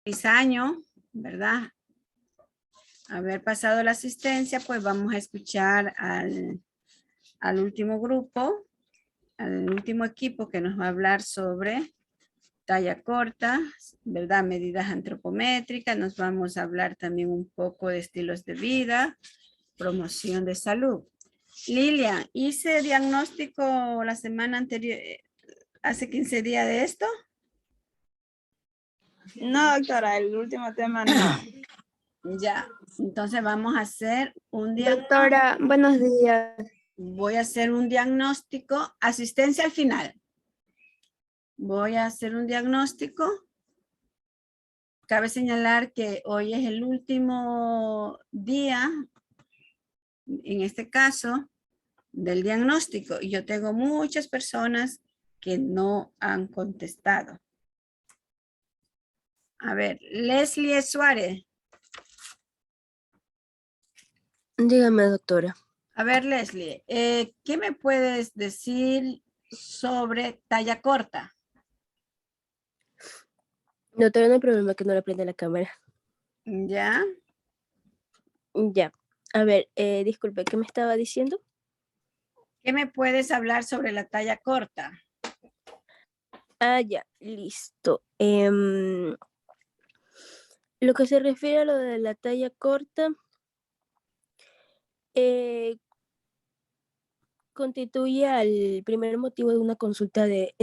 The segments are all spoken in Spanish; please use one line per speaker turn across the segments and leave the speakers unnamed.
Feliz año, ¿verdad? Haber pasado la asistencia, pues vamos a escuchar al último grupo, al último equipo que nos va a hablar sobre talla corta, ¿verdad? Medidas antropométricas, nos vamos a hablar también un poco de estilos de vida, promoción de salud. Lilian, hice diagnóstico la semana anterior, hace 15 días de esto.
No, doctora, el último tema no.
Ya, entonces vamos a hacer un diagnóstico.
Doctora, buenos días.
Voy a hacer un diagnóstico, asistencia al final. Voy a hacer un diagnóstico. Cabe señalar que hoy es el último día, en este caso, del diagnóstico. Y yo tengo muchas personas que no han contestado. A ver, Leslie Suárez.
Dígame, doctora.
A ver, Leslie, ¿qué me puedes decir sobre talla corta?
Doctora, no hay problema que no le prenda la cámara.
¿Ya?
Ya. A ver, disculpe, ¿qué me estaba diciendo?
¿Qué me puedes hablar sobre la talla corta?
Ah, ya, listo. Lo que se refiere a lo de la talla corta, constituye al primer motivo de una consulta de,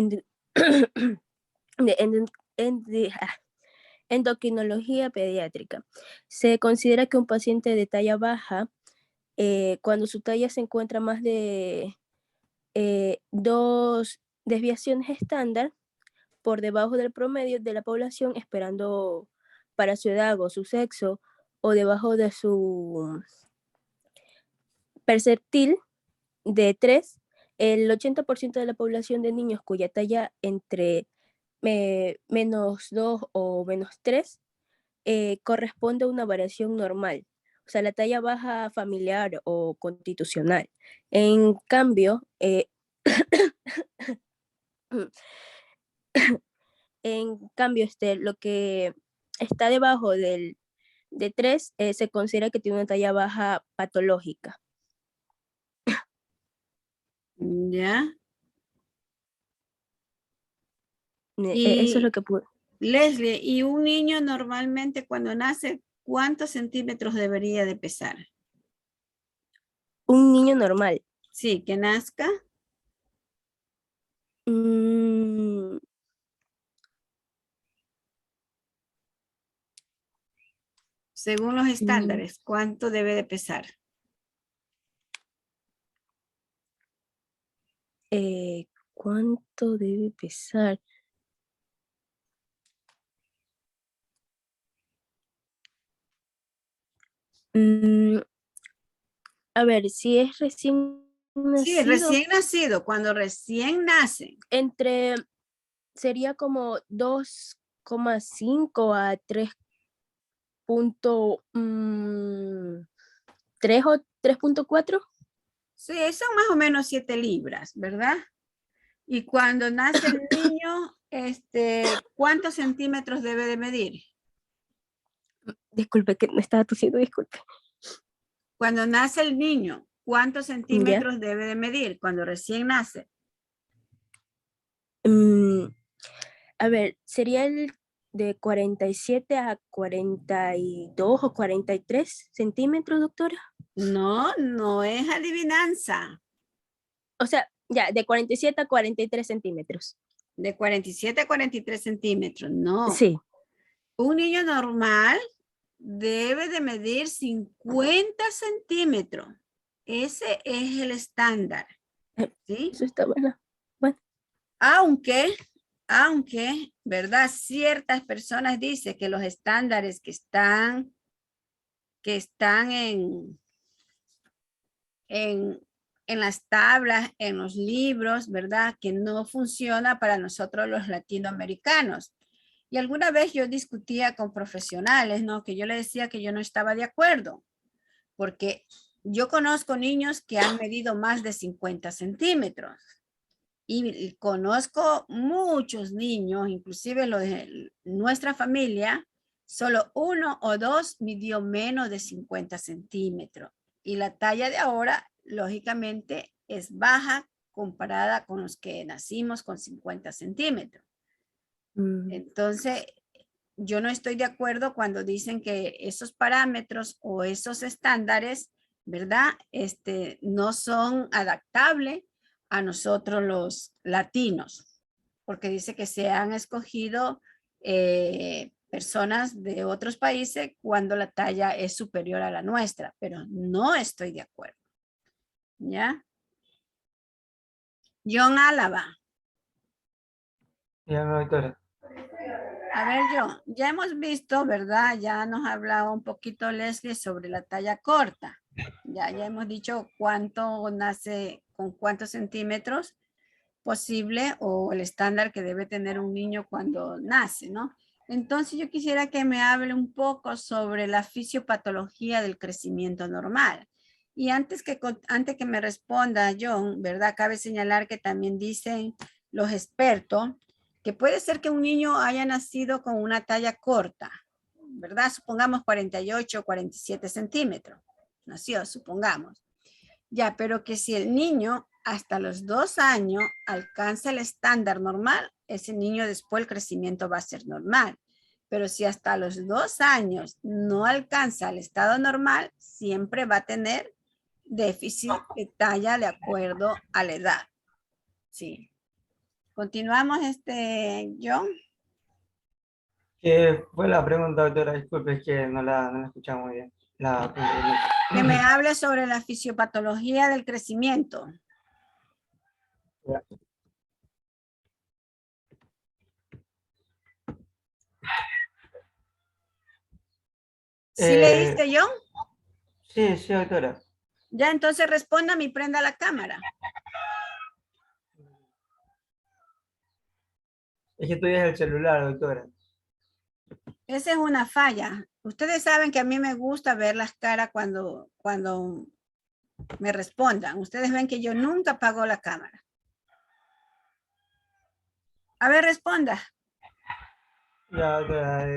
endocrinología pediátrica. Se considera que un paciente de talla baja, cuando su talla se encuentra más de 2 desviaciones estándar por debajo del promedio de la población esperando para su edad o su sexo, o debajo de su perceptil de 3, el 80% de la población de niños cuya talla entre -2 o -3 corresponde a una variación normal, o sea, la talla baja familiar o constitucional. En cambio, lo que está debajo de 3 se considera que tiene una talla baja patológica.
¿Ya?
Eso es lo que pude.
Leslie, ¿y un niño normalmente cuando nace, cuántos centímetros debería de pesar?
Un niño normal.
Sí, que nazca.
Mm,
Según los estándares, ¿cuánto debe de pesar?
¿Cuánto debe pesar? A ver, si es recién
Sí,
nacido,
recién nacido, cuando recién nace.
sería como 2,5 a 3.3 o 3.4.
Sí, son más o menos 7 libras, ¿verdad? Y cuando nace el niño, ¿cuántos centímetros debe de medir?
Disculpe, que me estaba tosiendo, disculpe.
Cuando nace el niño, ¿cuántos
¿Ya?
centímetros debe de medir cuando recién nace?
A ver, sería el de 47 a 42 o 43 centímetros, doctora.
No, no es adivinanza.
O sea, ya, de 47 a 43 centímetros.
De 47 a 43 centímetros, no.
Sí.
Un niño normal debe de medir 50 centímetros. Ese es el estándar, ¿sí?
Eso está bueno. Bueno.
Aunque, ¿verdad? Ciertas personas dicen que los estándares que están en las tablas, en los libros, ¿verdad? Que no funciona para nosotros los latinoamericanos. Y alguna vez yo discutía con profesionales, ¿no? Que yo le decía que yo no estaba de acuerdo, porque yo conozco niños que han medido más de 50 centímetros. Y conozco muchos niños, inclusive los de nuestra familia, Solo 1 o 2 midió menos de 50 centímetros. Y la talla de ahora, lógicamente, es baja comparada con los que nacimos con 50 centímetros. Entonces, yo no estoy de acuerdo cuando dicen que esos parámetros o esos estándares, ¿verdad? No son adaptables a nosotros los latinos, porque dice que se han escogido personas de otros países cuando la talla es superior a la nuestra, pero no estoy de acuerdo. ¿Ya? John Álava.
Ya, doctora.
A ver, John, ya hemos visto, ¿verdad? Ya nos ha hablado un poquito Leslie sobre la talla corta. Ya hemos dicho cuánto nace, con cuántos centímetros posible o el estándar que debe tener un niño cuando nace, ¿no? Entonces yo quisiera que me hable un poco sobre la fisiopatología del crecimiento normal. Y antes que me responda John, ¿verdad? Cabe señalar que también dicen los expertos que puede ser que un niño haya nacido con una talla corta, ¿verdad? Supongamos 48 o 47 centímetros. Nació, supongamos. Ya, pero que si el niño hasta los 2 años alcanza el estándar normal, ese niño después el crecimiento va a ser normal. Pero si hasta los 2 años no alcanza el estado normal, siempre va a tener déficit de talla de acuerdo a la edad. Sí. Continuamos, John.
¿Qué fue la pregunta, doctora? Disculpe, es que no la escuchamos muy bien.
Que me hable sobre la fisiopatología del crecimiento.
Ya.
¿Sí leíste, John?
Sí, doctora.
Ya, entonces respóndame y prenda la cámara.
Es que estoy desde el celular, doctora.
Esa es una falla. Ustedes saben que a mí me gusta ver las caras cuando me respondan. Ustedes ven que yo nunca apago la cámara. A ver, responda.
Ya, doctora,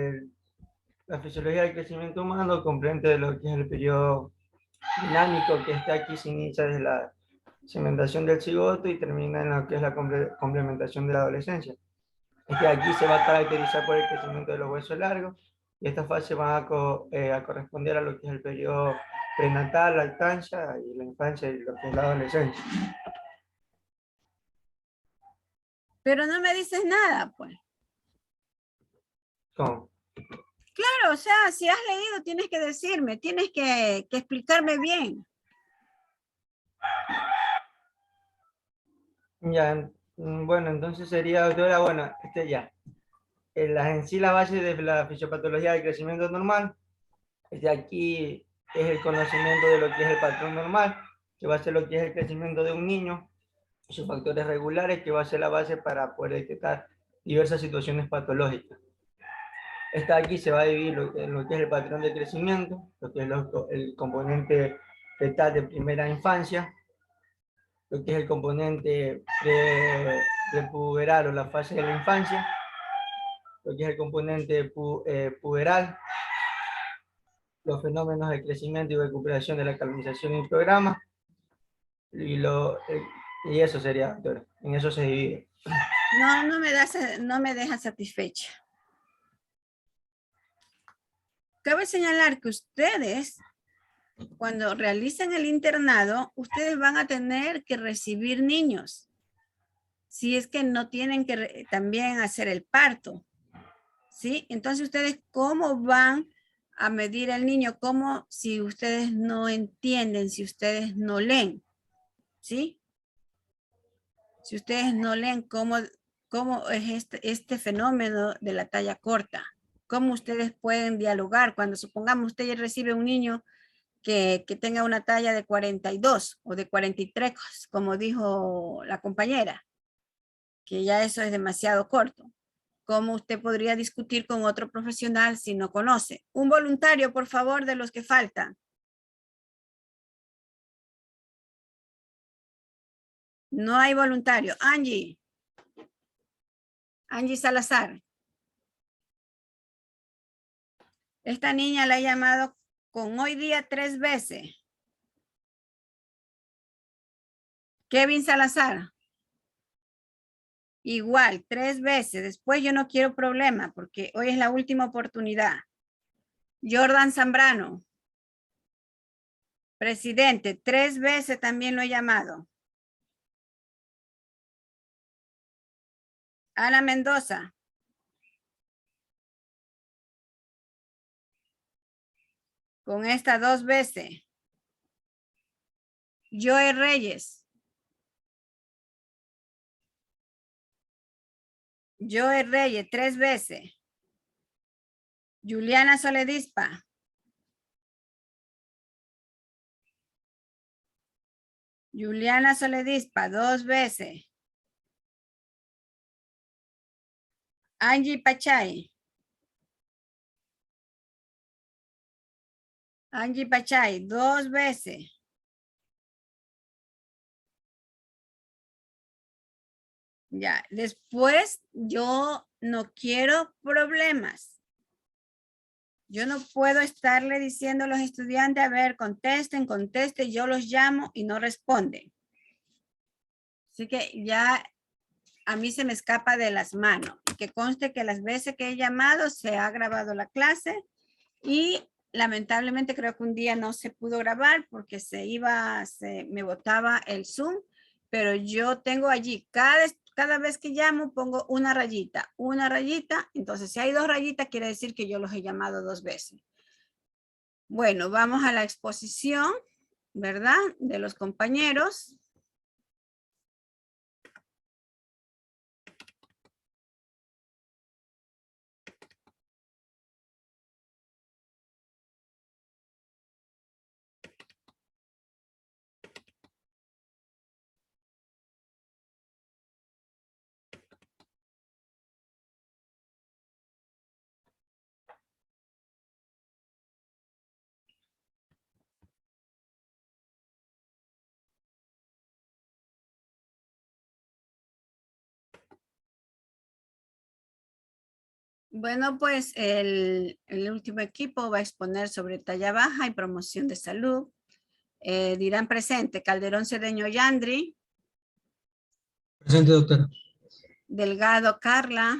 la fisiología del crecimiento humano comprende lo que es el periodo dinámico que está aquí, se inicia desde la segmentación del cigoto y termina en lo que es la complementación de la adolescencia. Es que aquí se va a caracterizar por el crecimiento de los huesos largos y esta fase va a corresponder a lo que es el periodo prenatal, lactancia y la infancia y lo que es la adolescencia.
Pero no me dices nada, pues.
¿Cómo?
Claro, o sea, si has leído tienes que decirme, tienes que explicarme bien.
Ya, bueno, entonces sería, doctora, bueno, ya. En sí la base de la fisiopatología del crecimiento normal, aquí es el conocimiento de lo que es el patrón normal, que va a ser lo que es el crecimiento de un niño, sus factores regulares, que va a ser la base para poder detectar diversas situaciones patológicas. Esta aquí se va a dividir en lo que es el patrón de crecimiento, lo que es el componente fetal de primera infancia, lo que es el componente prepuberal o la fase de la infancia, lo que es el componente puberal, los fenómenos de crecimiento y recuperación de la calvinización y programa, y eso sería, doctora, en eso se divide.
No me deja satisfecha. Cabe señalar que ustedes, cuando realicen el internado, ustedes van a tener que recibir niños. Si es que no tienen que también hacer el parto. ¿Sí? Entonces, ¿ustedes cómo van a medir al niño? ¿Cómo si ustedes no entienden, si ustedes no leen? ¿Sí? Si ustedes no leen cómo es este fenómeno de la talla corta. ¿Cómo ustedes pueden dialogar cuando supongamos usted recibe un niño que tenga una talla de 42 o de 43, como dijo la compañera, que ya eso es demasiado corto? ¿Cómo usted podría discutir con otro profesional si no conoce? Un voluntario, por favor, de los que faltan. No hay voluntario. Angie. Angie Salazar. Esta niña la he llamado con hoy día 3 veces. Kevin Salazar. Igual, 3 veces. Después yo no quiero problema porque hoy es la última oportunidad. Jordan Zambrano. Presidente, 3 veces también lo he llamado. Ana Mendoza. Con esta 2 veces. Joe Reyes. Joe Reyes, 3 veces. Juliana Soledispa. Juliana Soledispa, 2 veces. Angie Pachay. Angie Pachay, 2 veces. Ya, después yo no quiero problemas. Yo no puedo estarle diciendo a los estudiantes, a ver, contesten, yo los llamo y no responden. Así que ya a mí se me escapa de las manos. Que conste que las veces que he llamado se ha grabado la clase y lamentablemente creo que un día no se pudo grabar porque me botaba el Zoom, pero yo tengo allí, cada vez que llamo pongo una rayita, entonces si hay 2 rayitas quiere decir que yo los he llamado 2 veces. Bueno, vamos a la exposición, ¿verdad? De los compañeros. Bueno, pues el último equipo va a exponer sobre talla baja y promoción de salud. Dirán presente Calderón Cedeño Yandri.
Presente, doctora.
Delgado Carla.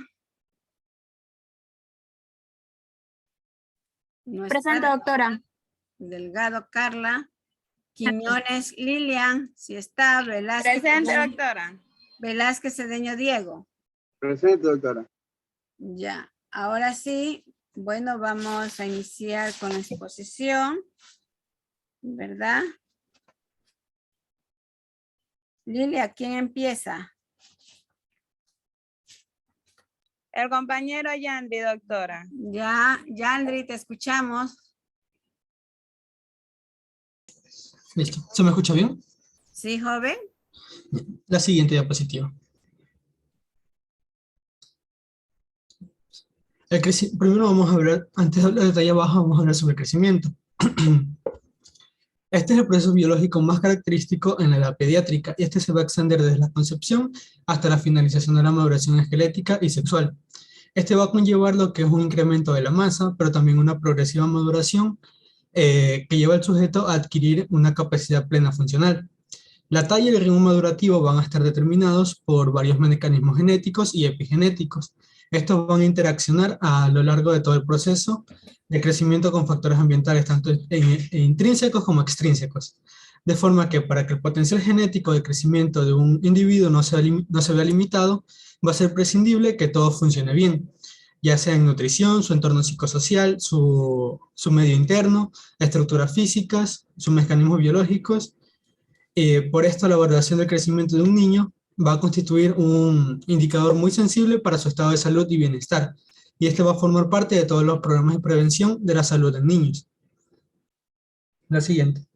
No está.
Presente, doctora.
Delgado Carla. Quiñones Lilian, si está. Velázquez.
Presente, doctora.
Velázquez Cedeño Diego.
Presente, doctora.
Ya, ahora sí, bueno, vamos a iniciar con la exposición, ¿verdad? Lilia, ¿quién empieza?
El compañero Yandy, doctora.
Ya, Yandri, te escuchamos.
Listo. ¿Se me escucha bien?
Sí, joven.
La siguiente diapositiva. Primero vamos a hablar, antes de hablar de talla baja, vamos a hablar sobre el crecimiento. Este es el proceso biológico más característico en la edad pediátrica y este se va a extender desde la concepción hasta la finalización de la maduración esquelética y sexual. Este va a conllevar lo que es un incremento de la masa, pero también una progresiva maduración que lleva al sujeto a adquirir una capacidad plena funcional. La talla y el ritmo madurativo van a estar determinados por varios mecanismos genéticos y epigenéticos. Estos van a interaccionar a lo largo de todo el proceso de crecimiento con factores ambientales, tanto intrínsecos como extrínsecos. De forma que para que el potencial genético de crecimiento de un individuo no se vea limitado, va a ser prescindible que todo funcione bien, ya sea en nutrición, su entorno psicosocial, su medio interno, estructuras físicas, sus mecanismos biológicos. Por esto, la valoración del crecimiento de un niño va a constituir un indicador muy sensible para su estado de salud y bienestar, y este va a formar parte de todos los programas de prevención de la salud en niños. La siguiente.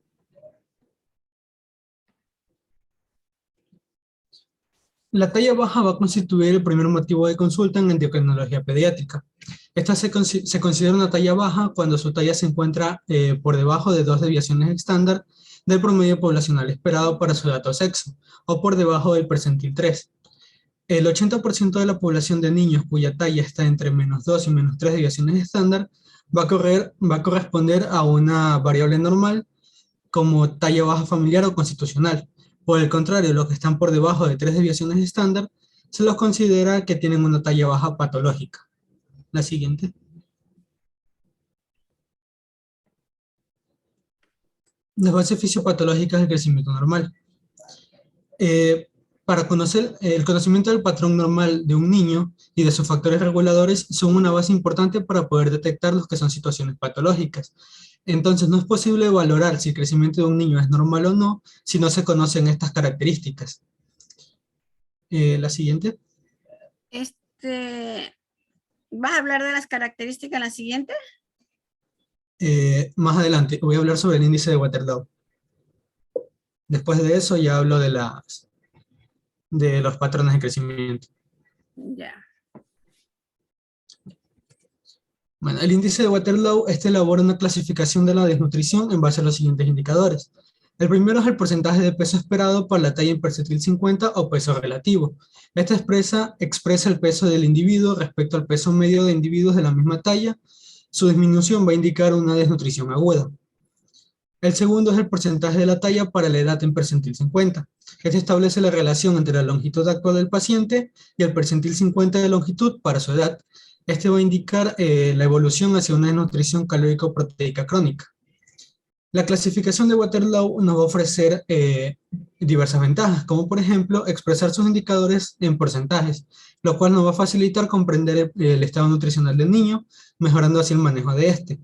La talla baja va a constituir el primer motivo de consulta en endocrinología pediátrica. Esta se considera una talla baja cuando su talla se encuentra por debajo de 2 desviaciones estándar del promedio poblacional esperado para su edad o sexo, o por debajo del percentil 3. El 80% de la población de niños cuya talla está entre -2 y -3 desviaciones estándar va a corresponder a una variable normal como talla baja familiar o constitucional. Por el contrario, los que están por debajo de 3 desviaciones estándar se los considera que tienen una talla baja patológica. La siguiente. Las bases fisiopatológicas del crecimiento normal. Para conocer el conocimiento del patrón normal de un niño y de sus factores reguladores son una base importante para poder detectar los que son situaciones patológicas. Entonces no es posible valorar si el crecimiento de un niño es normal o no si no se conocen estas características. La siguiente.
¿Vas a hablar de las características en la siguiente?
Más adelante voy a hablar sobre el índice de Waterloo. Después de eso ya hablo de los patrones de crecimiento.
Ya.
Bueno, el índice de Waterloo elabora una clasificación de la desnutrición en base a los siguientes indicadores. El primero es el porcentaje de peso esperado por la talla en percentil 50 o peso relativo. Esta expresa el peso del individuo respecto al peso medio de individuos de la misma talla. Su disminución va a indicar una desnutrición aguda. El segundo es el porcentaje de la talla para la edad en percentil 50. Este establece la relación entre la longitud actual del paciente y el percentil 50 de longitud para su edad. Este va a indicar la evolución hacia una desnutrición calórico-proteica crónica. La clasificación de Waterloo nos va a ofrecer diversas ventajas, como por ejemplo expresar sus indicadores en porcentajes, lo cual nos va a facilitar comprender el estado nutricional del niño, mejorando así el manejo de este.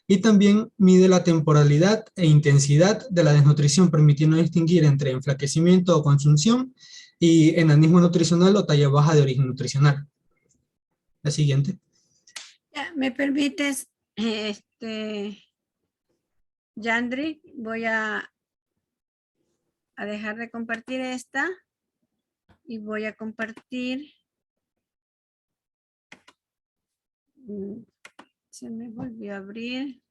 Y también mide la temporalidad e intensidad de la desnutrición, permitiendo distinguir entre enflaquecimiento o consunción y enanismo nutricional o talla baja de origen nutricional. La siguiente.
Ya, ¿me permites, Yandri? Voy a dejar de compartir esta y voy a compartir. Se me volvió a abrir.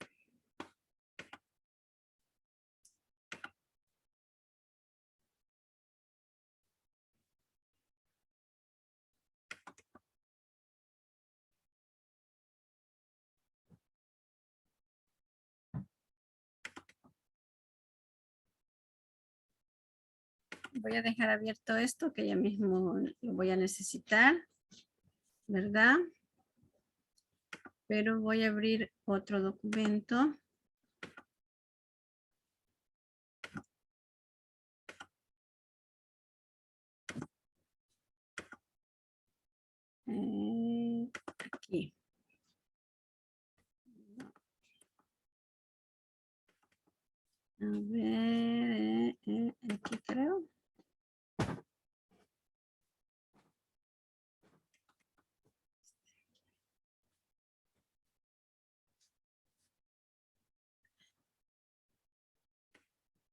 Voy a dejar abierto esto que ya mismo lo voy a necesitar, ¿verdad? Pero voy a abrir otro documento. Aquí. A ver, aquí creo.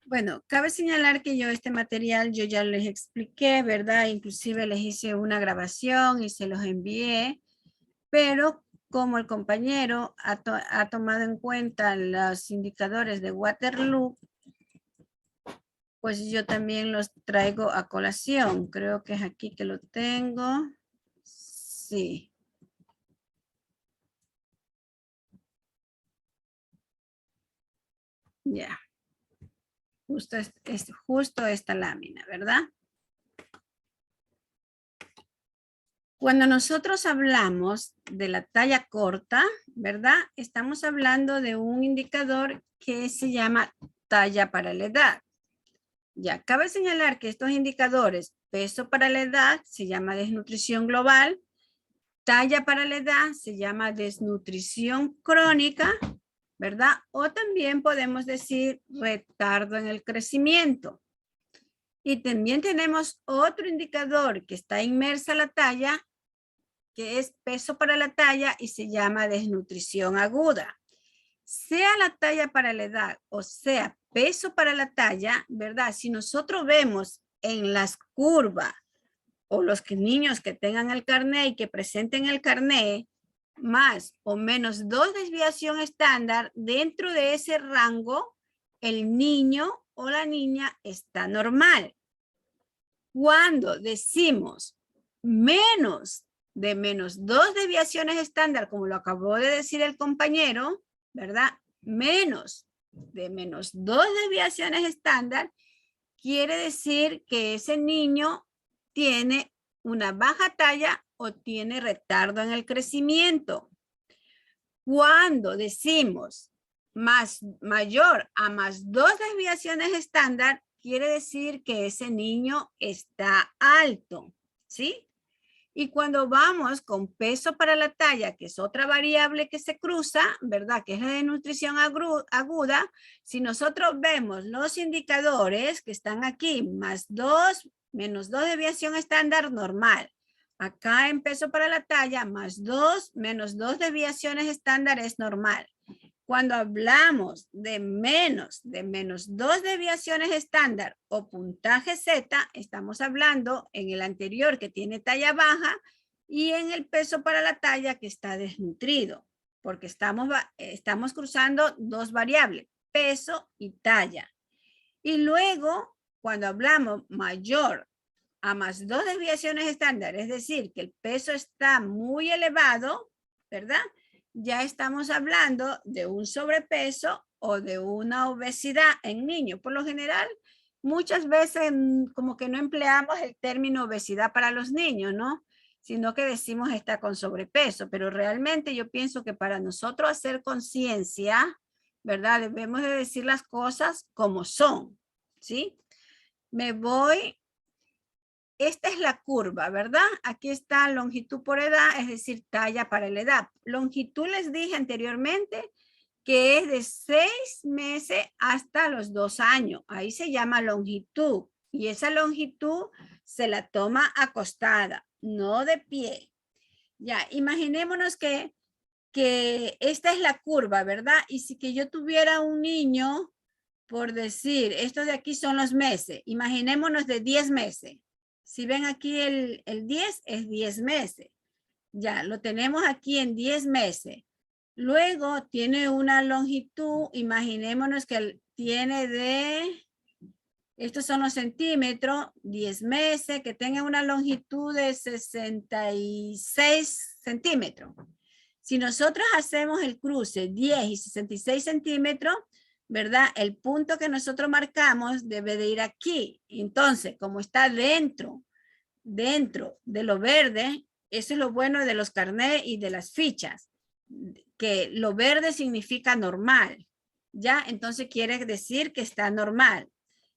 Bueno, cabe señalar que yo este material yo ya les expliqué, ¿verdad? Inclusive les hice una grabación y se los envié, pero como el compañero ha tomado en cuenta los indicadores de Waterloo, pues yo también los traigo a colación. Creo que es aquí que lo tengo. Sí. Ya. Justo esta lámina, ¿verdad? Cuando nosotros hablamos de la talla corta, ¿verdad? Estamos hablando de un indicador que se llama talla para la edad. Ya, cabe señalar que estos indicadores, peso para la edad, se llama desnutrición global, talla para la edad, se llama desnutrición crónica, ¿verdad? O también podemos decir retardo en el crecimiento. Y también tenemos otro indicador que está inmersa a la talla, que es peso para la talla y se llama desnutrición aguda. Sea la talla para la edad o sea peso para la talla, ¿verdad? Si nosotros vemos en las curvas o los niños que tengan el carné y que presenten el carné, más o menos 2 desviación estándar, dentro de ese rango, el niño o la niña está normal. Cuando decimos menos de menos 2 desviaciones estándar, como lo acabó de decir el compañero, ¿verdad? Menos de menos 2 desviaciones estándar, quiere decir que ese niño tiene una baja talla o tiene retardo en el crecimiento. Cuando decimos mayor a más 2 desviaciones estándar, quiere decir que ese niño está alto, ¿sí? Y cuando vamos con peso para la talla, que es otra variable que se cruza, ¿verdad? Que es la de nutrición aguda, si nosotros vemos los indicadores que están aquí, más 2, menos 2 desviación estándar normal. Acá en peso para la talla, más 2, menos 2 desviaciones estándar es normal. Cuando hablamos de menos 2 desviaciones estándar o puntaje Z, estamos hablando en el anterior que tiene talla baja y en el peso para la talla que está desnutrido, porque estamos cruzando dos variables, peso y talla. Y luego, cuando hablamos mayor a más 2 desviaciones estándar, es decir, que el peso está muy elevado, ¿verdad? Ya estamos hablando de un sobrepeso o de una obesidad en niños. Por lo general, muchas veces como que no empleamos el término obesidad para los niños, ¿no? Sino que decimos está con sobrepeso, pero realmente yo pienso que para nosotros hacer conciencia, ¿verdad? Debemos de decir las cosas como son, ¿sí? Me voy... Esta es la curva, ¿verdad? Aquí está longitud por edad, es decir, talla para la edad. Longitud les dije anteriormente que es de 6 meses hasta los 2 años. Ahí se llama longitud. Y esa longitud se la toma acostada, no de pie. Ya, imaginémonos que esta es la curva, ¿verdad? Y si que yo tuviera un niño, por decir, estos de aquí son los meses. Imaginémonos de 10 meses. Si ven aquí el 10 es 10 meses. Ya, lo tenemos aquí en 10 meses. Luego tiene una longitud, imaginémonos que tiene de, estos son los centímetros, 10 meses, que tenga una longitud de 66 centímetros. Si nosotros hacemos el cruce 10 y 66 centímetros, ¿verdad? El punto que nosotros marcamos debe de ir aquí. Entonces, como está dentro de lo verde, eso es lo bueno de los carnets y de las fichas, que lo verde significa normal, ¿ya? Entonces quiere decir que está normal.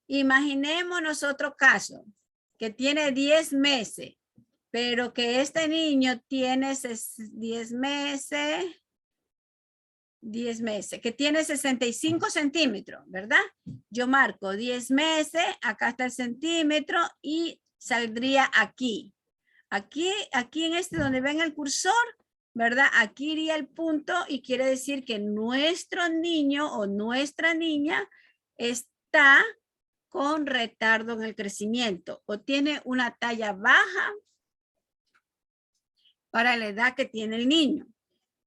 Imaginémonos otro caso, que tiene 10 meses, pero que este niño tiene 10 meses, que tiene 65 centímetros, ¿verdad? Yo marco 10 meses, acá está el centímetro y saldría aquí. Aquí en este donde ven el cursor, ¿verdad? Aquí iría el punto y quiere decir que nuestro niño o nuestra niña está con retardo en el crecimiento o tiene una talla baja para la edad que tiene el niño.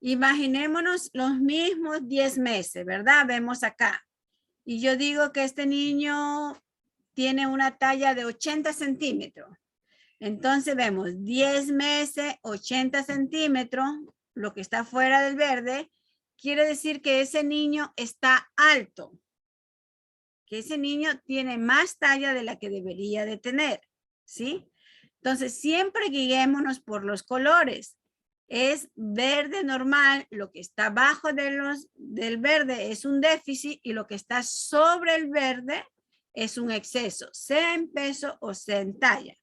Imaginémonos los mismos 10 meses, ¿verdad? Vemos acá. Y yo digo que este niño tiene una talla de 80 centímetros. Entonces vemos 10 meses, 80 centímetros, lo que está fuera del verde, quiere decir que ese niño está alto. Que ese niño tiene más talla de la que debería de tener, ¿sí? Entonces siempre guiémonos por los colores. Es verde normal, lo que está abajo del verde es un déficit y lo que está sobre el verde es un exceso, sea en peso o sea en talla.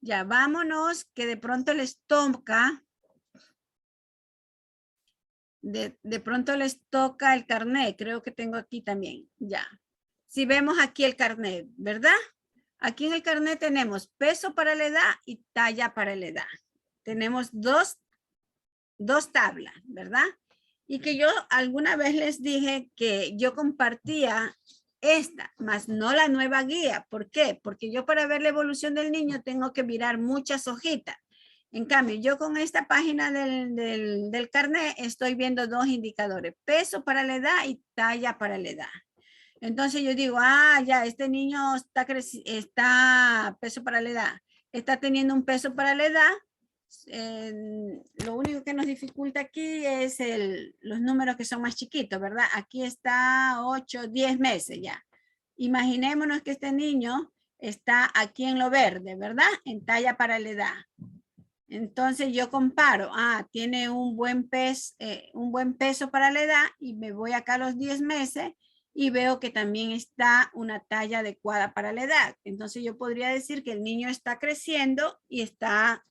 Ya vámonos, que de pronto les toca, de pronto les toca el carnet, creo que tengo aquí también, ya. Si vemos aquí el carnet, ¿verdad? Aquí en el carnet tenemos peso para la edad y talla para la edad. Tenemos dos tablas, ¿verdad? Y que yo alguna vez les dije que yo compartía esta, más no la nueva guía. ¿Por qué? Porque yo para ver la evolución del niño tengo que mirar muchas hojitas. En cambio, yo con esta página del carnet estoy viendo dos indicadores, peso para la edad y talla para la edad. Entonces yo digo, ya, este niño está peso para la edad, está teniendo un peso para la edad, Lo único que nos dificulta aquí es los números que son más chiquitos, ¿verdad? Aquí está 8, 10 meses ya. Imaginémonos que este niño está aquí en lo verde, ¿verdad? En talla para la edad. Entonces yo comparo, tiene un buen peso para la edad, y me voy acá a los 10 meses y veo que también está una talla adecuada para la edad. Entonces yo podría decir que el niño está creciendo y está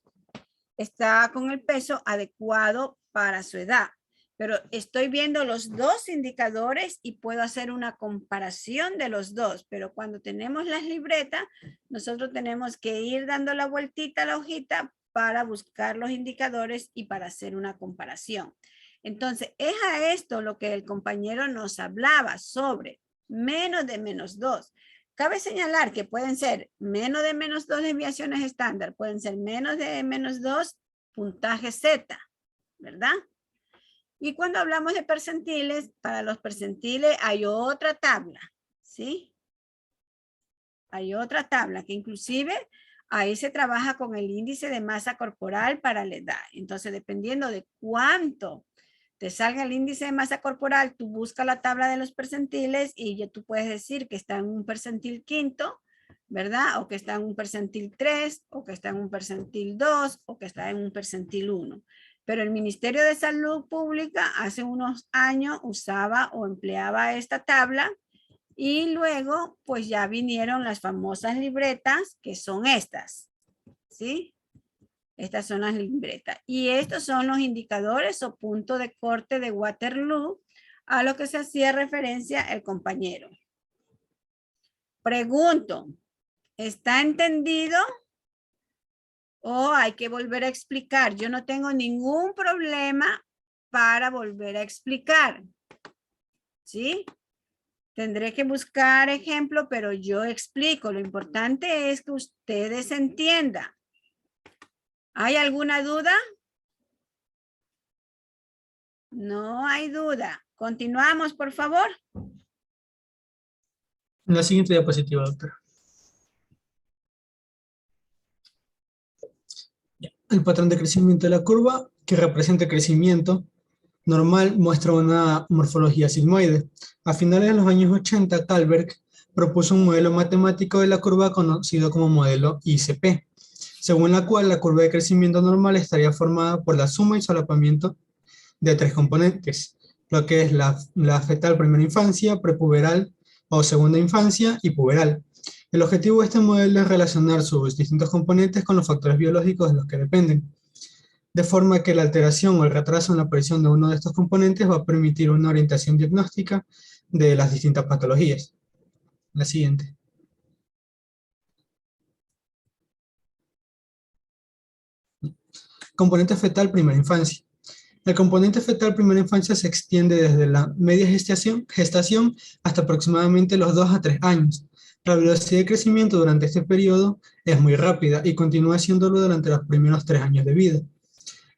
con el peso adecuado para su edad. Pero estoy viendo los dos indicadores y puedo hacer una comparación de los dos. Pero cuando tenemos las libretas, nosotros tenemos que ir dando la vueltita a la hojita para buscar los indicadores y para hacer una comparación. Entonces, es a esto lo que el compañero nos hablaba sobre menos de -2. Cabe señalar que pueden ser menos de -2 desviaciones estándar, pueden ser menos de -2 puntaje Z, ¿verdad? Y cuando hablamos de percentiles, para los percentiles hay otra tabla, ¿sí? Hay otra tabla que inclusive ahí se trabaja con el índice de masa corporal para la edad. Entonces, dependiendo de cuánto te salga el índice de masa corporal, tú buscas la tabla de los percentiles y ya tú puedes decir que está en un percentil 5º, ¿verdad? O que está en un percentil 3, o que está en un percentil 2, o que está en un percentil 1. Pero el Ministerio de Salud Pública hace unos años usaba o empleaba esta tabla, y luego pues ya vinieron las famosas libretas, que son estas, ¿sí? Estas son las libretas. Y estos son los indicadores o puntos de corte de Waterloo a lo que se hacía referencia el compañero. Pregunto, ¿está entendido? ¿O hay que volver a explicar? Yo no tengo ningún problema para volver a explicar. ¿Sí? Tendré que buscar ejemplo, pero yo explico. Lo importante es que ustedes entiendan. ¿Hay alguna duda? No hay duda. Continuamos, por favor.
En la siguiente diapositiva, doctora. El patrón de crecimiento de la curva, que representa el crecimiento normal, muestra una morfología sigmoide. A finales de los años 80, Kalberg propuso un modelo matemático de la curva conocido como modelo ICP, según la cual la curva de crecimiento normal estaría formada por la suma y solapamiento de 3 componentes, lo que es la fetal primera infancia, prepuberal o segunda infancia y puberal. El objetivo de este modelo es relacionar sus distintos componentes con los factores biológicos de los que dependen, de forma que la alteración o el retraso en la aparición de uno de estos componentes va a permitir una orientación diagnóstica de las distintas patologías. La siguiente. Componente fetal primera infancia. El componente fetal primera infancia se extiende desde la media gestación hasta aproximadamente los 2 a 3 años. La velocidad de crecimiento durante este periodo es muy rápida y continúa siéndolo durante los primeros 3 años de vida.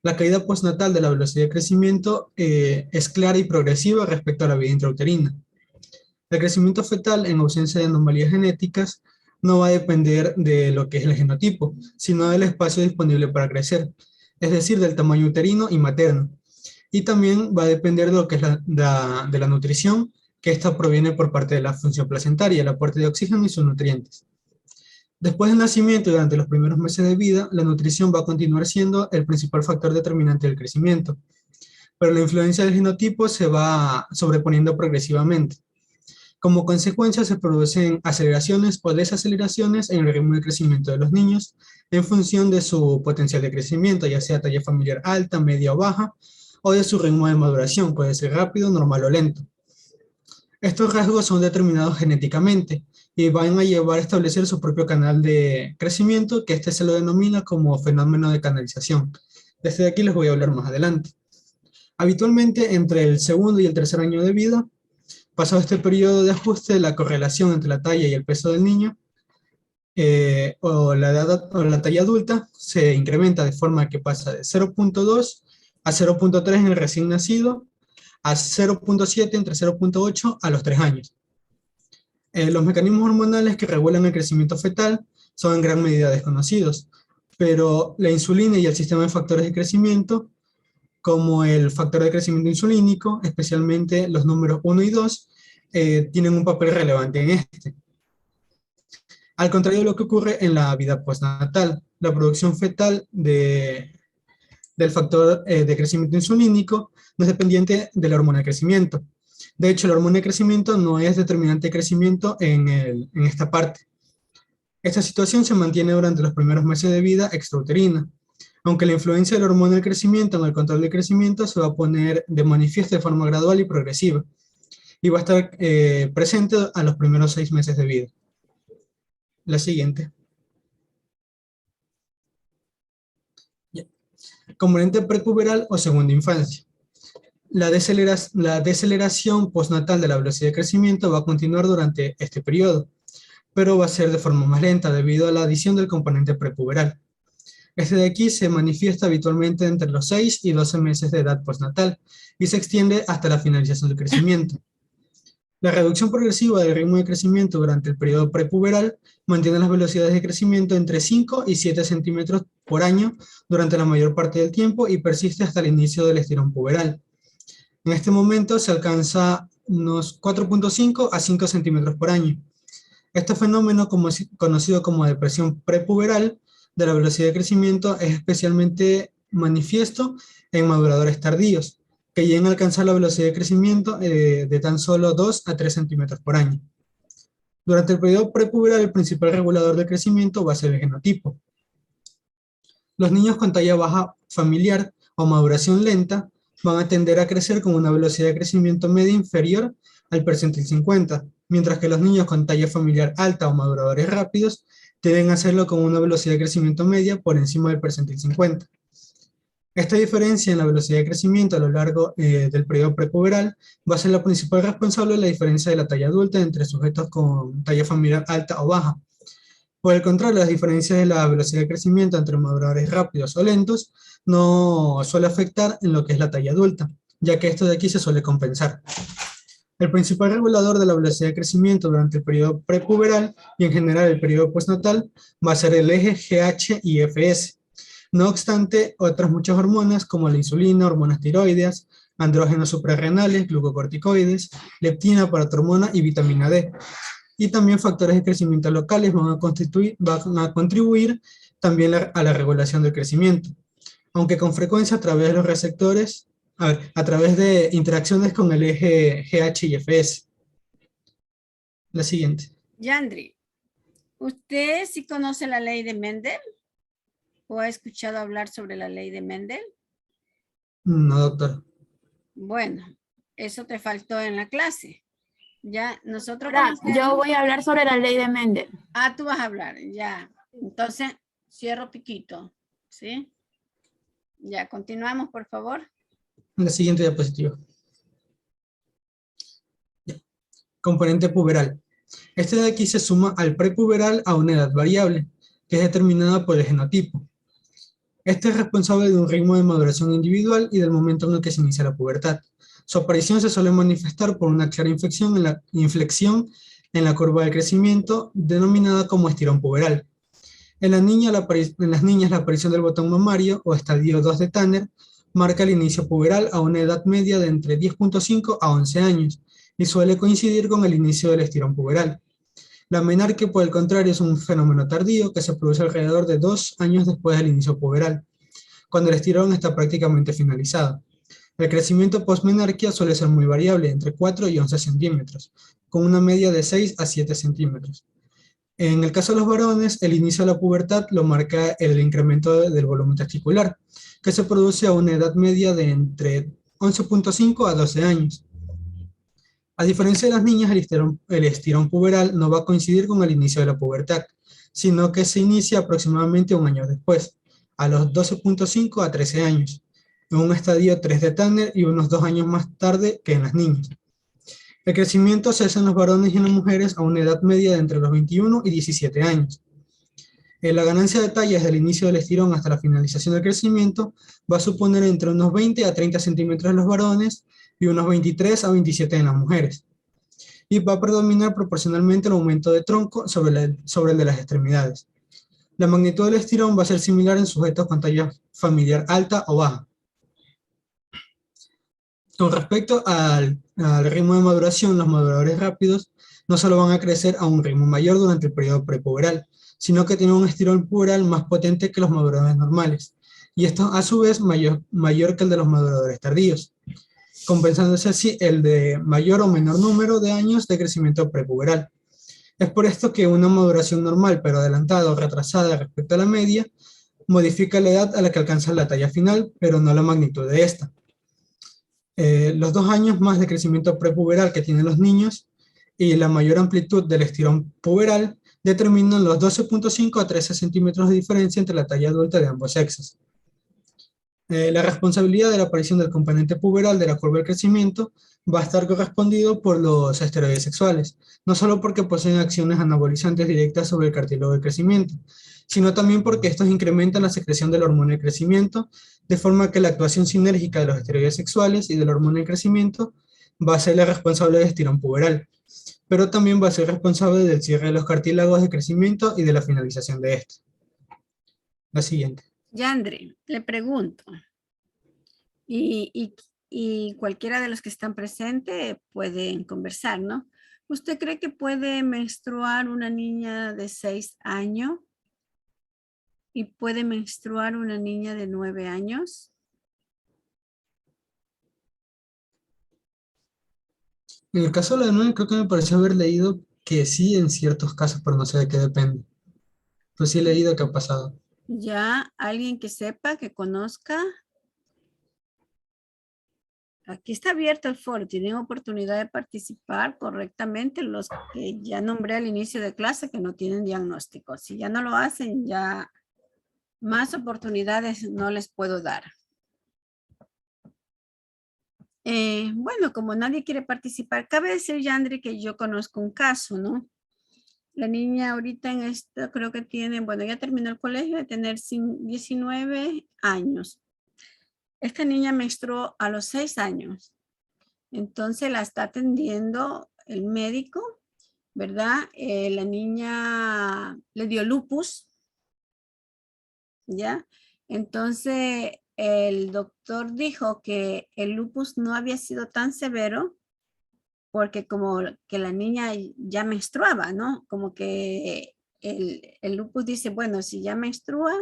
La caída postnatal de la velocidad de crecimiento es clara y progresiva respecto a la vida intrauterina. El crecimiento fetal, en ausencia de anomalías genéticas, no va a depender de lo que es el genotipo, sino del espacio disponible para crecer, es decir, del tamaño uterino y materno. Y también va a depender de lo que es de la nutrición, que esta proviene por parte de la función placentaria, el aporte de oxígeno y sus nutrientes. Después del nacimiento y durante los primeros meses de vida, la nutrición va a continuar siendo el principal factor determinante del crecimiento, pero la influencia del genotipo se va sobreponiendo progresivamente. Como consecuencia, se producen aceleraciones o desaceleraciones en el ritmo de crecimiento de los niños en función de su potencial de crecimiento, ya sea talla familiar alta, media o baja, o de su ritmo de maduración, puede ser rápido, normal o lento. Estos rasgos son determinados genéticamente y van a llevar a establecer su propio canal de crecimiento, que se lo denomina como fenómeno de canalización. Desde aquí les voy a hablar más adelante. Habitualmente, entre el segundo y el tercer año de vida, pasado este periodo de ajuste, la correlación entre la talla y el peso del niño o la talla adulta se incrementa de forma que pasa de 0.2 a 0.3 en el recién nacido, a 0.7 entre 0.8 a los 3 años. Los mecanismos hormonales que regulan el crecimiento fetal son en gran medida desconocidos, pero la insulina y el sistema de factores de crecimiento, como el factor de crecimiento insulínico, especialmente los números 1 y 2, tienen un papel relevante en este. Al contrario de lo que ocurre en la vida postnatal, la producción fetal del factor de crecimiento insulínico no es dependiente de la hormona de crecimiento. De hecho, la hormona de crecimiento no es determinante de crecimiento en esta parte. Esta situación se mantiene durante los primeros meses de vida extrauterina, aunque la influencia de la hormona del crecimiento en el control del crecimiento se va a poner de manifiesto de forma gradual y progresiva, y va a estar presente a los primeros 6 meses de vida. La siguiente. Componente prepuberal o segunda infancia. La deceleración postnatal de la velocidad de crecimiento va a continuar durante este periodo, pero va a ser de forma más lenta debido a la adición del componente prepuberal. Este de aquí se manifiesta habitualmente entre los 6 y 12 meses de edad postnatal y se extiende hasta la finalización del crecimiento. La reducción progresiva del ritmo de crecimiento durante el periodo prepuberal mantiene las velocidades de crecimiento entre 5 y 7 centímetros por año durante la mayor parte del tiempo y persiste hasta el inicio del estirón puberal. En este momento se alcanza unos 4.5 a 5 centímetros por año. Este fenómeno, conocido como depresión prepuberal de la velocidad de crecimiento, es especialmente manifiesto en maduradores tardíos, que llegan a alcanzar la velocidad de crecimiento de tan solo 2 a 3 centímetros por año. Durante el periodo prepuberal, el principal regulador de crecimiento va a ser el genotipo. Los niños con talla baja familiar o maduración lenta van a tender a crecer con una velocidad de crecimiento media inferior al percentil 50, mientras que los niños con talla familiar alta o maduradores rápidos tienden a hacerlo con una velocidad de crecimiento media por encima del percentil 50. Esta diferencia en la velocidad de crecimiento a lo largo del periodo prepuberal va a ser la principal responsable de la diferencia de la talla adulta entre sujetos con talla familiar alta o baja. Por el contrario, las diferencias de la velocidad de crecimiento entre maduradores rápidos o lentos no suele afectar en lo que es la talla adulta, ya que esto de aquí se suele compensar. El principal regulador de la velocidad de crecimiento durante el periodo prepuberal y en general el periodo postnatal va a ser el eje GH y FS. No obstante, otras muchas hormonas como la insulina, hormonas tiroideas, andrógenos suprarrenales, glucocorticoides, leptina, paratormona y vitamina D. Y también factores de crecimiento locales van a contribuir también a la regulación del crecimiento, aunque con frecuencia a través de los receptores, a través de interacciones con el eje GH y FS. La siguiente.
Yandri, ¿usted sí conoce la ley de Mendel? ¿O ha escuchado hablar sobre la ley de Mendel?
No, doctor.
Bueno, eso te faltó en la clase. Ya nosotros
Yo voy a hablar sobre la ley de Mendel.
Ah, tú vas a hablar, ya. Entonces, cierro piquito, ¿sí? Ya, continuamos, por favor.
La siguiente diapositiva. Ya. Componente puberal. Este de aquí se suma al prepuberal a una edad variable, que es determinada por el genotipo. Este es responsable de un ritmo de maduración individual y del momento en el que se inicia la pubertad. Su aparición se suele manifestar por una clara inflexión en la curva de crecimiento, denominada como estirón puberal. En las niñas, la aparición del botón mamario, o estadio 2 de Tanner, marca el inicio puberal a una edad media de entre 10.5 a 11 años, y suele coincidir con el inicio del estirón puberal. La menarquia, por el contrario, es un fenómeno tardío que se produce alrededor de 2 años después del inicio puberal, cuando el estirón está prácticamente finalizado. El crecimiento postmenarquia suele ser muy variable, entre 4 y 11 centímetros, con una media de 6 a 7 centímetros. En el caso de los varones, el inicio de la pubertad lo marca el incremento del volumen testicular, que se produce a una edad media de entre 11.5 a 12 años. A diferencia de las niñas, el estirón puberal no va a coincidir con el inicio de la pubertad, sino que se inicia aproximadamente un año después, a los 12.5 a 13 años, en un estadio 3 de Tanner y unos 2 años más tarde que en las niñas. El crecimiento se hace en los varones y en las mujeres a una edad media de entre los 21 y 17 años. La ganancia de talla desde el inicio del estirón hasta la finalización del crecimiento va a suponer entre unos 20 a 30 centímetros en los varones y unos 23 a 27 en las mujeres. Y va a predominar proporcionalmente el aumento de tronco sobre el de las extremidades. La magnitud del estirón va a ser similar en sujetos con talla familiar alta o baja. Con respecto al ritmo de maduración, los maduradores rápidos no solo van a crecer a un ritmo mayor durante el periodo prepuberal, sino que tienen un estirón puberal más potente que los maduradores normales, y esto a su vez mayor que el de los maduradores tardíos, compensándose así el de mayor o menor número de años de crecimiento prepuberal. Es por esto que una maduración normal pero adelantada o retrasada respecto a la media modifica la edad a la que alcanza la talla final, pero no la magnitud de esta. Los 2 años más de crecimiento prepuberal que tienen los niños y la mayor amplitud del estirón puberal determinan los 12.5 a 13 centímetros de diferencia entre la talla adulta de ambos sexos. La responsabilidad de la aparición del componente puberal de la curva de crecimiento va a estar correspondido por los esteroides sexuales, no solo porque poseen acciones anabolizantes directas sobre el cartílago de crecimiento, sino también porque estos incrementan la secreción de la hormona de crecimiento, de forma que la actuación sinérgica de los esteroides sexuales y de la hormona de crecimiento va a ser la responsable del estirón puberal, pero también va a ser responsable del cierre de los cartílagos de crecimiento y de la finalización de estos. La siguiente.
Yandri, le pregunto, y cualquiera de los que están presentes pueden conversar, ¿no? ¿Usted cree que puede menstruar una niña de 6 años? ¿Y puede menstruar una niña de 9 años?
En el caso de la de 9, creo que me pareció haber leído que sí en ciertos casos, pero no sé de qué depende. Pero sí he leído que ha pasado.
Ya, alguien que sepa, que conozca. Aquí está abierto el foro, tienen oportunidad de participar correctamente los que ya nombré al inicio de clase que no tienen diagnóstico. Si ya no lo hacen, ya más oportunidades no les puedo dar. Bueno, como nadie quiere participar, cabe decir, Yandri, que yo conozco un caso, ¿no? La niña ahorita en esto creo que tiene, bueno, ya terminó el colegio de tener 19 años. Esta niña menstruó a los 6 años. Entonces la está atendiendo el médico, ¿verdad? La niña le dio lupus, ¿ya? Entonces el doctor dijo que el lupus no había sido tan severo porque como que la niña ya menstruaba, ¿no? Como que el lupus dice, bueno, si ya menstrua,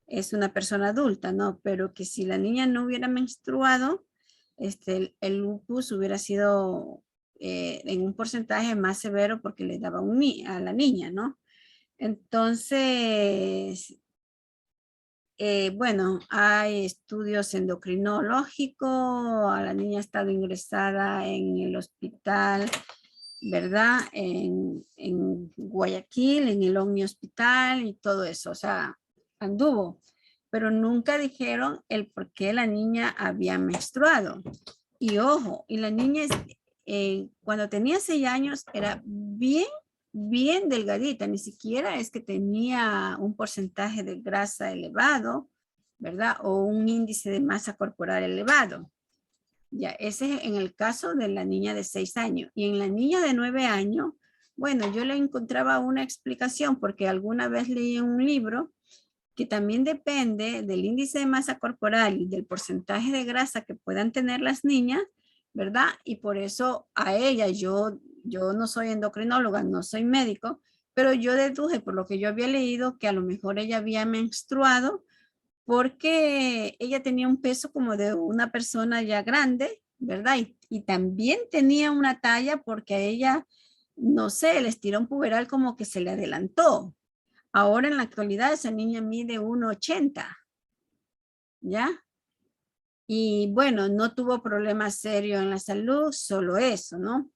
es una persona adulta, ¿no? Pero que si la niña no hubiera menstruado, el lupus hubiera sido en un porcentaje más severo porque le daba a la niña, ¿no? Entonces, bueno, hay estudios endocrinológicos, a la niña ha estado ingresada en el hospital, ¿verdad? En Guayaquil, en el Omni Hospital y todo eso, o sea, anduvo, pero nunca dijeron el por qué la niña había menstruado. Y ojo, y la niña cuando tenía 6 años era bien delgadita, ni siquiera es que tenía un porcentaje de grasa elevado, ¿verdad? O un índice de masa corporal elevado. Ya, ese es en el caso de la niña de 6 años. Y en la niña de 9 años, bueno, yo le encontraba una explicación porque alguna vez leí en un libro que también depende del índice de masa corporal y del porcentaje de grasa que puedan tener las niñas, ¿verdad? Y por eso a ella, yo no soy endocrinóloga, no soy médico, pero yo deduje por lo que yo había leído que a lo mejor ella había menstruado porque ella tenía un peso como de una persona ya grande, ¿verdad? Y también tenía una talla porque a ella, no sé, el estirón puberal como que se le adelantó. Ahora en la actualidad esa niña mide 1,80, ¿ya? Y bueno, no tuvo problemas serios en la salud, solo eso, ¿no?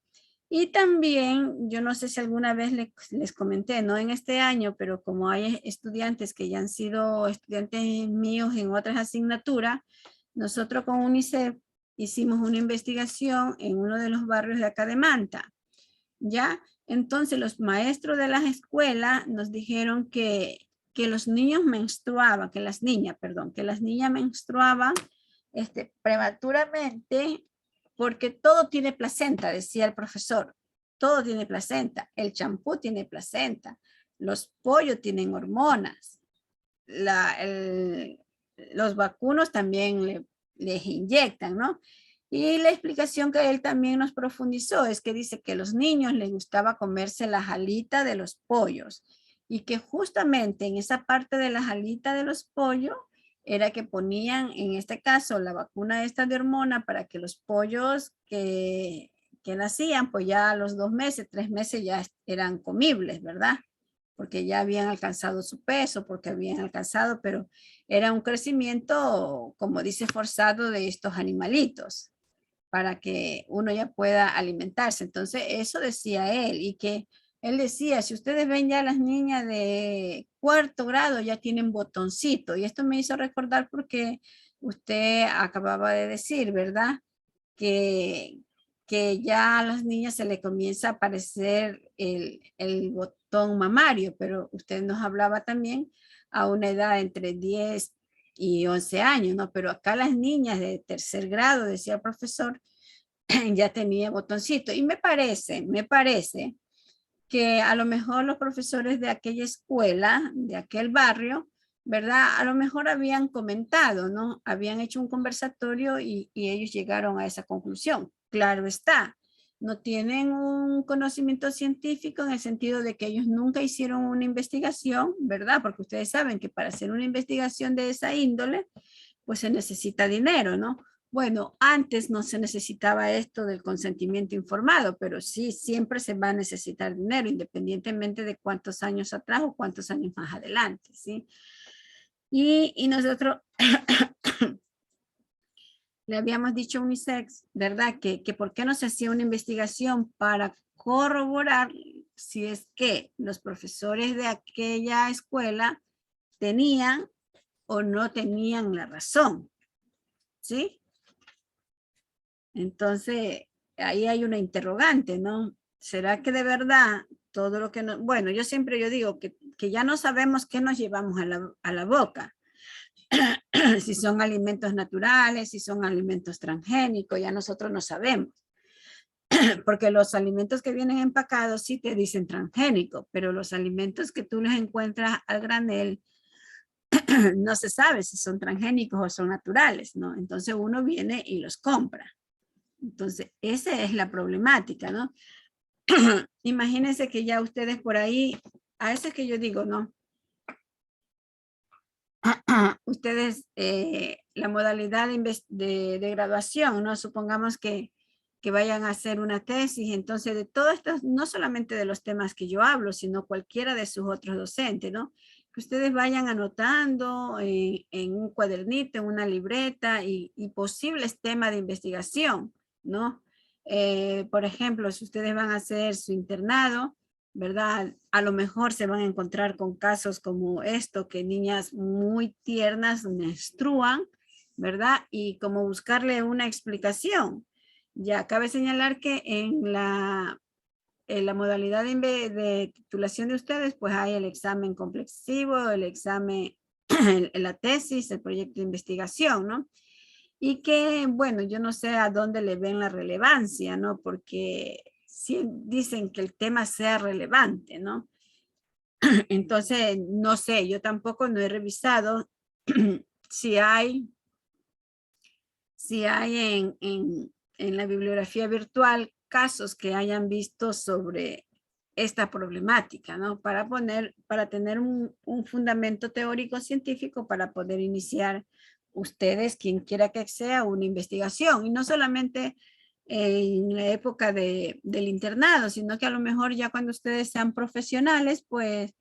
Y también, yo no sé si alguna vez les comenté, no en este año, pero como hay estudiantes que ya han sido estudiantes míos en otras asignaturas, nosotros con UNICEF hicimos una investigación en uno de los barrios de acá de Manta, ¿ya? Entonces los maestros de las escuelas nos dijeron que los niños menstruaban, que las niñas menstruaban prematuramente porque todo tiene placenta, decía el profesor. Todo tiene placenta. El champú tiene placenta. Los pollos tienen hormonas. los vacunos también les inyectan, ¿no? Y la explicación que él también nos profundizó es que dice que a los niños les gustaba comerse las alitas de los pollos y que justamente en esa parte de las alitas de los pollos era que ponían, en este caso, la vacuna esta de hormona para que los pollos que nacían, pues ya a los 2 meses, 3 meses ya eran comibles, ¿verdad? Porque ya habían alcanzado su peso, porque habían alcanzado, pero era un crecimiento, como dice, forzado de estos animalitos para que uno ya pueda alimentarse. Entonces, eso decía él, y que él decía, si ustedes ven ya las niñas de 4º grado ya tienen botoncito, y esto me hizo recordar porque usted acababa de decir, ¿verdad? Que ya a las niñas se le comienza a aparecer el botón mamario, pero usted nos hablaba también a una edad entre 10 y 11 años, ¿no? Pero acá las niñas de 3er grado, decía el profesor, ya tenía botoncito. Y me parece que a lo mejor los profesores de aquella escuela, de aquel barrio, ¿verdad? A lo mejor habían comentado, ¿no? Habían hecho un conversatorio y ellos llegaron a esa conclusión. Claro está, no tienen un conocimiento científico en el sentido de que ellos nunca hicieron una investigación, ¿verdad? Porque ustedes saben que para hacer una investigación de esa índole, pues se necesita dinero, ¿no? Bueno, antes no se necesitaba esto del consentimiento informado, pero sí, siempre se va a necesitar dinero, independientemente de cuántos años atrás o cuántos años más adelante, ¿sí? Y nosotros le habíamos dicho a UNICEF, ¿verdad? Que por qué no se hacía una investigación para corroborar si es que los profesores de aquella escuela tenían o no tenían la razón, ¿sí? Entonces, ahí hay una interrogante, ¿no? ¿Será que de verdad todo lo que no... Bueno, yo digo que ya no sabemos qué nos llevamos a la boca. Si son alimentos naturales, si son alimentos transgénicos, ya nosotros no sabemos. Porque los alimentos que vienen empacados sí te dicen transgénico, pero los alimentos que tú les encuentras al granel no se sabe si son transgénicos o son naturales, ¿no? Entonces uno viene y los compra. Entonces, esa es la problemática, ¿no? Imagínense que ya ustedes por ahí, a eso es que yo digo, ¿no? Ustedes, la modalidad de graduación, ¿no? Supongamos que vayan a hacer una tesis, entonces de todo esto, no solamente de los temas que yo hablo, sino cualquiera de sus otros docentes, ¿no? Que ustedes vayan anotando en un cuadernito, en una libreta y posibles temas de investigación, ¿no? Por ejemplo, si ustedes van a hacer su internado, ¿verdad? A lo mejor se van a encontrar con casos como esto, que niñas muy tiernas menstruan, ¿verdad? Y como buscarle una explicación. Ya cabe señalar que en la modalidad de titulación de ustedes, pues hay el examen complexivo, el examen, la tesis, el proyecto de investigación, ¿no? Y que, bueno, yo no sé a dónde le ven la relevancia, ¿no? Porque sí dicen que el tema sea relevante, ¿no? Entonces, no sé, yo tampoco no he revisado si hay en la bibliografía virtual casos que hayan visto sobre esta problemática, ¿no? Para tener un fundamento teórico científico para poder iniciar ustedes, quien quiera que sea, una investigación. Y no solamente en la época del internado, sino que a lo mejor ya cuando ustedes sean profesionales, pues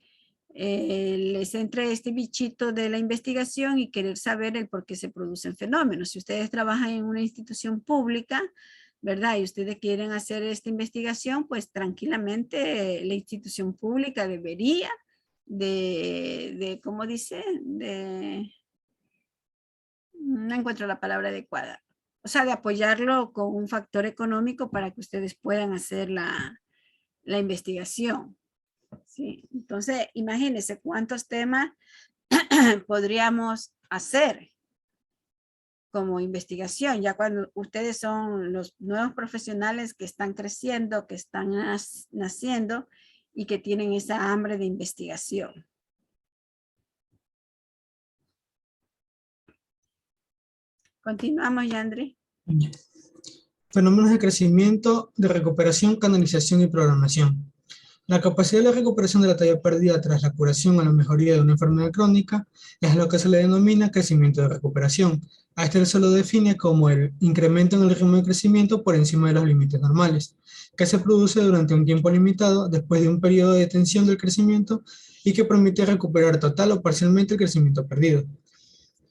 les entre este bichito de la investigación y querer saber el por qué se producen fenómenos. Si ustedes trabajan en una institución pública, ¿verdad? Y ustedes quieren hacer esta investigación, pues tranquilamente la institución pública debería ¿cómo dice? No encuentro la palabra adecuada. O sea, de apoyarlo con un factor económico para que ustedes puedan hacer la investigación. ¿Sí? Entonces, imagínense cuántos temas podríamos hacer como investigación, ya cuando ustedes son los nuevos profesionales que están creciendo, que están naciendo y que tienen esa hambre de investigación. Continuamos, Yandri.
Fenómenos de crecimiento, de recuperación, canalización y programación. La capacidad de la recuperación de la talla perdida tras la curación o la mejoría de una enfermedad crónica es lo que se le denomina crecimiento de recuperación. A este se lo define como el incremento en el ritmo de crecimiento por encima de los límites normales, que se produce durante un tiempo limitado después de un periodo de tensión del crecimiento y que permite recuperar total o parcialmente el crecimiento perdido.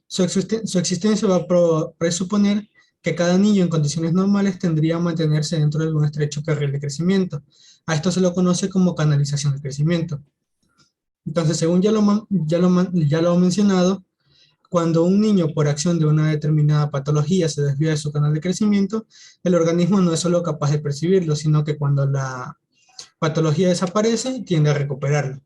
Su existencia va a presuponer que cada niño en condiciones normales tendría que mantenerse dentro de un estrecho carril de crecimiento. A esto se lo conoce como canalización del crecimiento. Entonces, según ya lo mencionado, cuando un niño por acción de una determinada patología se desvía de su canal de crecimiento, el organismo no es solo capaz de percibirlo, sino que cuando la patología desaparece, tiende a recuperarlo.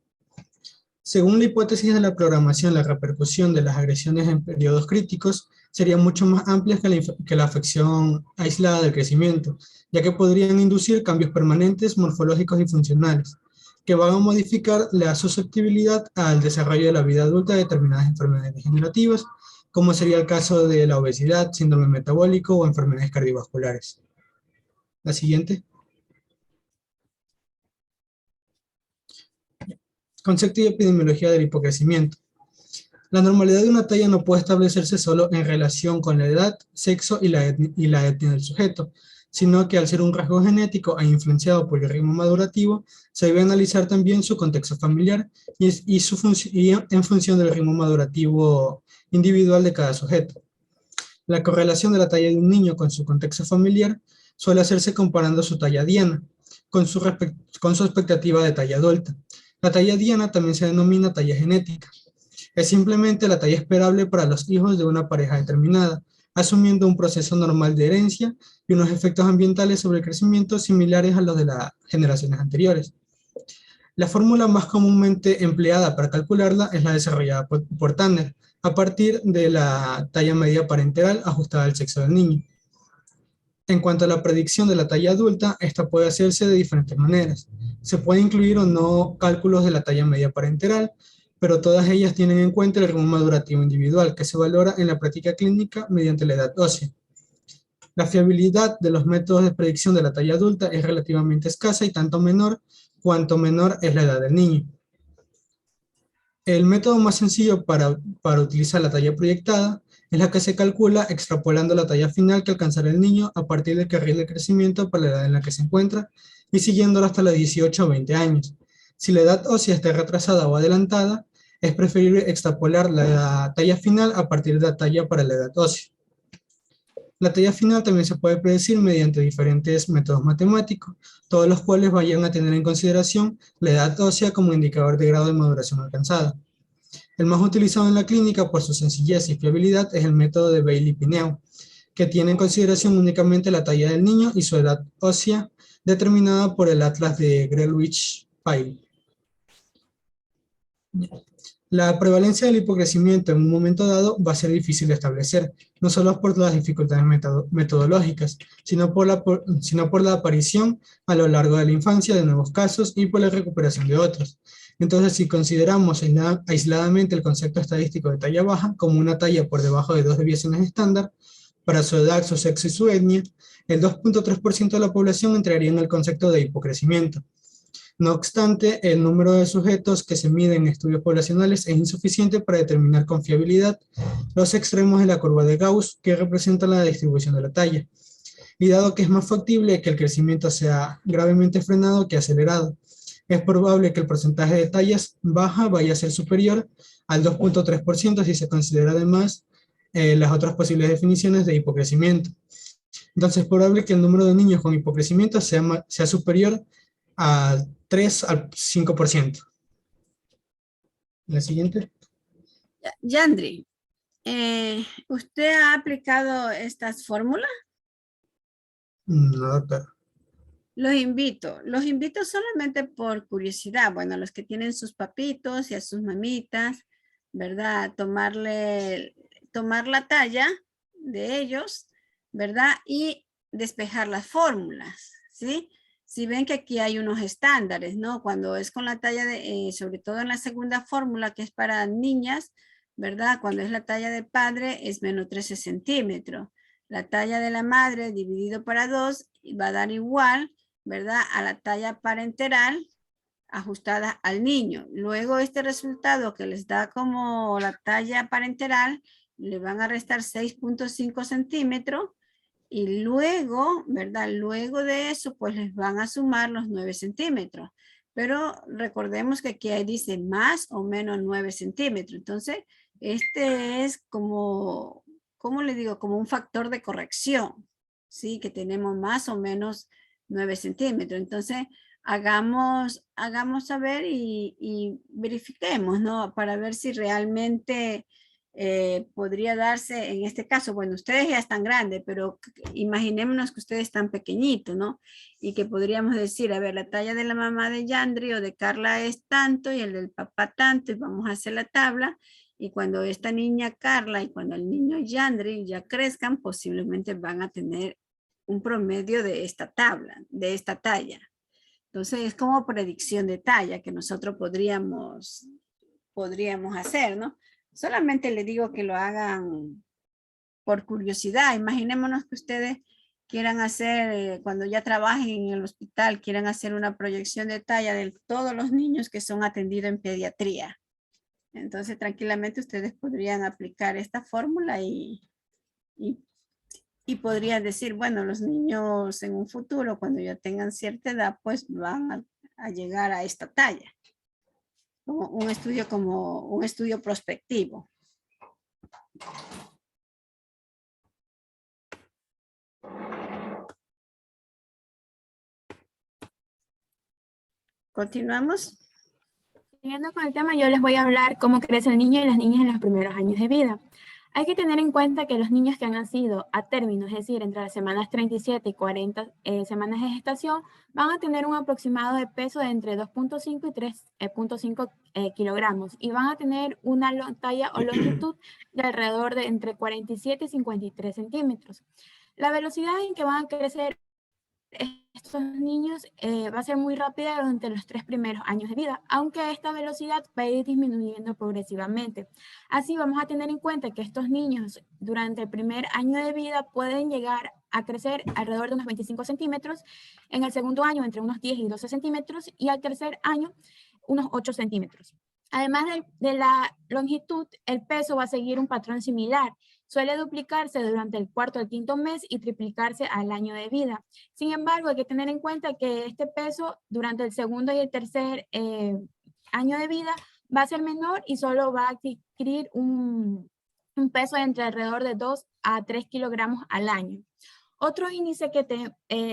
Según la hipótesis de la programación, la repercusión de las agresiones en periodos críticos sería mucho más amplia que la afección aislada del crecimiento, ya que podrían inducir cambios permanentes, morfológicos y funcionales, que van a modificar la susceptibilidad al desarrollo de la vida adulta de determinadas enfermedades degenerativas, como sería el caso de la obesidad, síndrome metabólico o enfermedades cardiovasculares. La siguiente. Concepto y epidemiología del hipocrecimiento. La normalidad de una talla no puede establecerse solo en relación con la edad, sexo y la etnia del sujeto, sino que al ser un rasgo genético e influenciado por el ritmo madurativo, se debe analizar también su contexto familiar y en función del ritmo madurativo individual de cada sujeto. La correlación de la talla de un niño con su contexto familiar suele hacerse comparando su talla diana con su expectativa de talla adulta. La talla diana también se denomina talla genética. Es simplemente la talla esperable para los hijos de una pareja determinada, asumiendo un proceso normal de herencia y unos efectos ambientales sobre el crecimiento similares a los de las generaciones anteriores. La fórmula más comúnmente empleada para calcularla es la desarrollada por Tanner, a partir de la talla media parenteral ajustada al sexo del niño. En cuanto a la predicción de la talla adulta, esta puede hacerse de diferentes maneras. Se puede incluir o no cálculos de la talla media parenteral, pero todas ellas tienen en cuenta el ritmo madurativo individual, que se valora en la práctica clínica mediante la edad ósea. La fiabilidad de los métodos de predicción de la talla adulta es relativamente escasa y tanto menor cuanto menor es la edad del niño. El método más sencillo para utilizar la talla proyectada es la que se calcula extrapolando la talla final que alcanzará el niño a partir del carril de crecimiento para la edad en la que se encuentra y siguiéndolo hasta los 18 o 20 años. Si la edad ósea está retrasada o adelantada, es preferible extrapolar la talla final a partir de la talla para la edad ósea. La talla final también se puede predecir mediante diferentes métodos matemáticos, todos los cuales vayan a tener en consideración la edad ósea como indicador de grado de maduración alcanzada. El más utilizado en la clínica por su sencillez y fiabilidad es el método de Bailey-Pineo, que tiene en consideración únicamente la talla del niño y su edad ósea determinada por el atlas de Greenwich-Pyle. La prevalencia del hipocrecimiento en un momento dado va a ser difícil de establecer, no solo por las dificultades metodológicas, sino por la aparición a lo largo de la infancia de nuevos casos y por la recuperación de otros. Entonces, si consideramos aisladamente el concepto estadístico de talla baja como una talla por debajo de 2 desviaciones estándar, para su edad, su sexo y su etnia, el 2.3% de la población entraría en el concepto de hipocrecimiento. No obstante, el número de sujetos que se miden en estudios poblacionales es insuficiente para determinar con fiabilidad los extremos de la curva de Gauss que representa la distribución de la talla. Y dado que es más factible que el crecimiento sea gravemente frenado que acelerado, es probable que el porcentaje de tallas baja vaya a ser superior al 2.3% si se considera además las otras posibles definiciones de hipocrecimiento. Entonces es probable que el número de niños con hipocrecimiento sea superior al 3 al 5%. La siguiente.
Yandri, ¿usted ha aplicado estas fórmulas?
No, doctor.
Los invito solamente por curiosidad, bueno, los que tienen sus papitos y a sus mamitas, ¿verdad? Tomar la talla de ellos, ¿verdad? Y despejar las fórmulas, ¿sí? Si ven que aquí hay unos estándares, ¿no? Cuando es con la talla sobre todo en la segunda fórmula, que es para niñas, ¿verdad? Cuando es la talla de padre es menos 13 centímetros. La talla de la madre dividido para 2 va a dar igual, ¿verdad? A la talla parenteral ajustada al niño. Luego este resultado que les da como la talla parenteral, le van a restar 6.5 centímetros y luego, ¿verdad? Luego de eso, pues les van a sumar los 9 centímetros. Pero recordemos que aquí dice más o menos 9 centímetros. Entonces, este es como, ¿cómo le digo? Como un factor de corrección, ¿sí? Que tenemos más o menos 9 centímetros. Entonces, hagamos a ver y verifiquemos, ¿no? Para ver si realmente podría darse en este caso. Bueno, ustedes ya están grandes, pero imaginémonos que ustedes están pequeñitos, ¿no? Y que podríamos decir, a ver, la talla de la mamá de Yandri o de Carla es tanto y el del papá tanto, y vamos a hacer la tabla. Y cuando esta niña Carla y cuando el niño Yandri ya crezcan, posiblemente van a tener un promedio de esta tabla, de esta talla. Entonces es como predicción de talla que nosotros podríamos hacer, ¿no? Solamente le digo que lo hagan por curiosidad. Imaginémonos que ustedes quieran hacer, cuando ya trabajen en el hospital, quieran hacer una proyección de talla de todos los niños que son atendidos en pediatría. Entonces tranquilamente ustedes podrían aplicar esta fórmula y podrían decir, bueno, los niños en un futuro, cuando ya tengan cierta edad, pues van a llegar a esta talla. Como un estudio prospectivo. Continuamos.
Siguiendo con el tema, yo les voy a hablar cómo crece el niño y las niñas en los primeros años de vida. Hay que tener en cuenta que los niños que han nacido a término, es decir, entre las semanas 37 y 40 semanas de gestación, van a tener un aproximado de peso de entre 2.5 y 3.5 kilogramos y van a tener una talla o longitud de alrededor de entre 47 y 53 centímetros. La velocidad en que van a crecer estos niños va a ser muy rápida durante los 3 primeros años de vida, aunque esta velocidad va a ir disminuyendo progresivamente. Así vamos a tener en cuenta que estos niños durante el primer año de vida pueden llegar a crecer alrededor de unos 25 centímetros, en el segundo año entre unos 10 y 12 centímetros y al tercer año unos 8 centímetros. Además de la longitud, el peso va a seguir un patrón similar. Suele duplicarse durante el cuarto al quinto mes y triplicarse al año de vida. Sin embargo, hay que tener en cuenta que este peso durante el segundo y el tercer año de vida va a ser menor y solo va a adquirir un peso de entre alrededor de 2 a 3 kilogramos al año. Otro índice que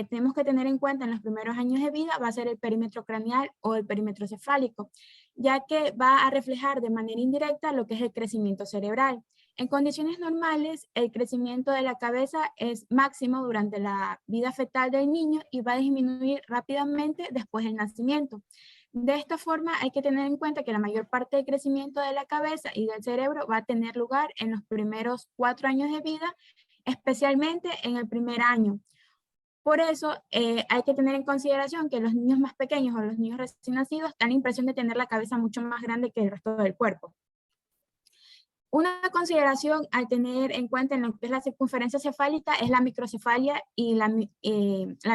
tenemos que tener en cuenta en los primeros años de vida va a ser el perímetro craneal o el perímetro cefálico, ya que va a reflejar de manera indirecta lo que es el crecimiento cerebral. En condiciones normales, el crecimiento de la cabeza es máximo durante la vida fetal del niño y va a disminuir rápidamente después del nacimiento. De esta forma, hay que tener en cuenta que la mayor parte del crecimiento de la cabeza y del cerebro va a tener lugar en los primeros 4 años de vida, especialmente en el primer año. Por eso hay que tener en consideración que los niños más pequeños o los niños recién nacidos dan la impresión de tener la cabeza mucho más grande que el resto del cuerpo. Una consideración al tener en cuenta en lo que es la circunferencia cefálica es la microcefalia y la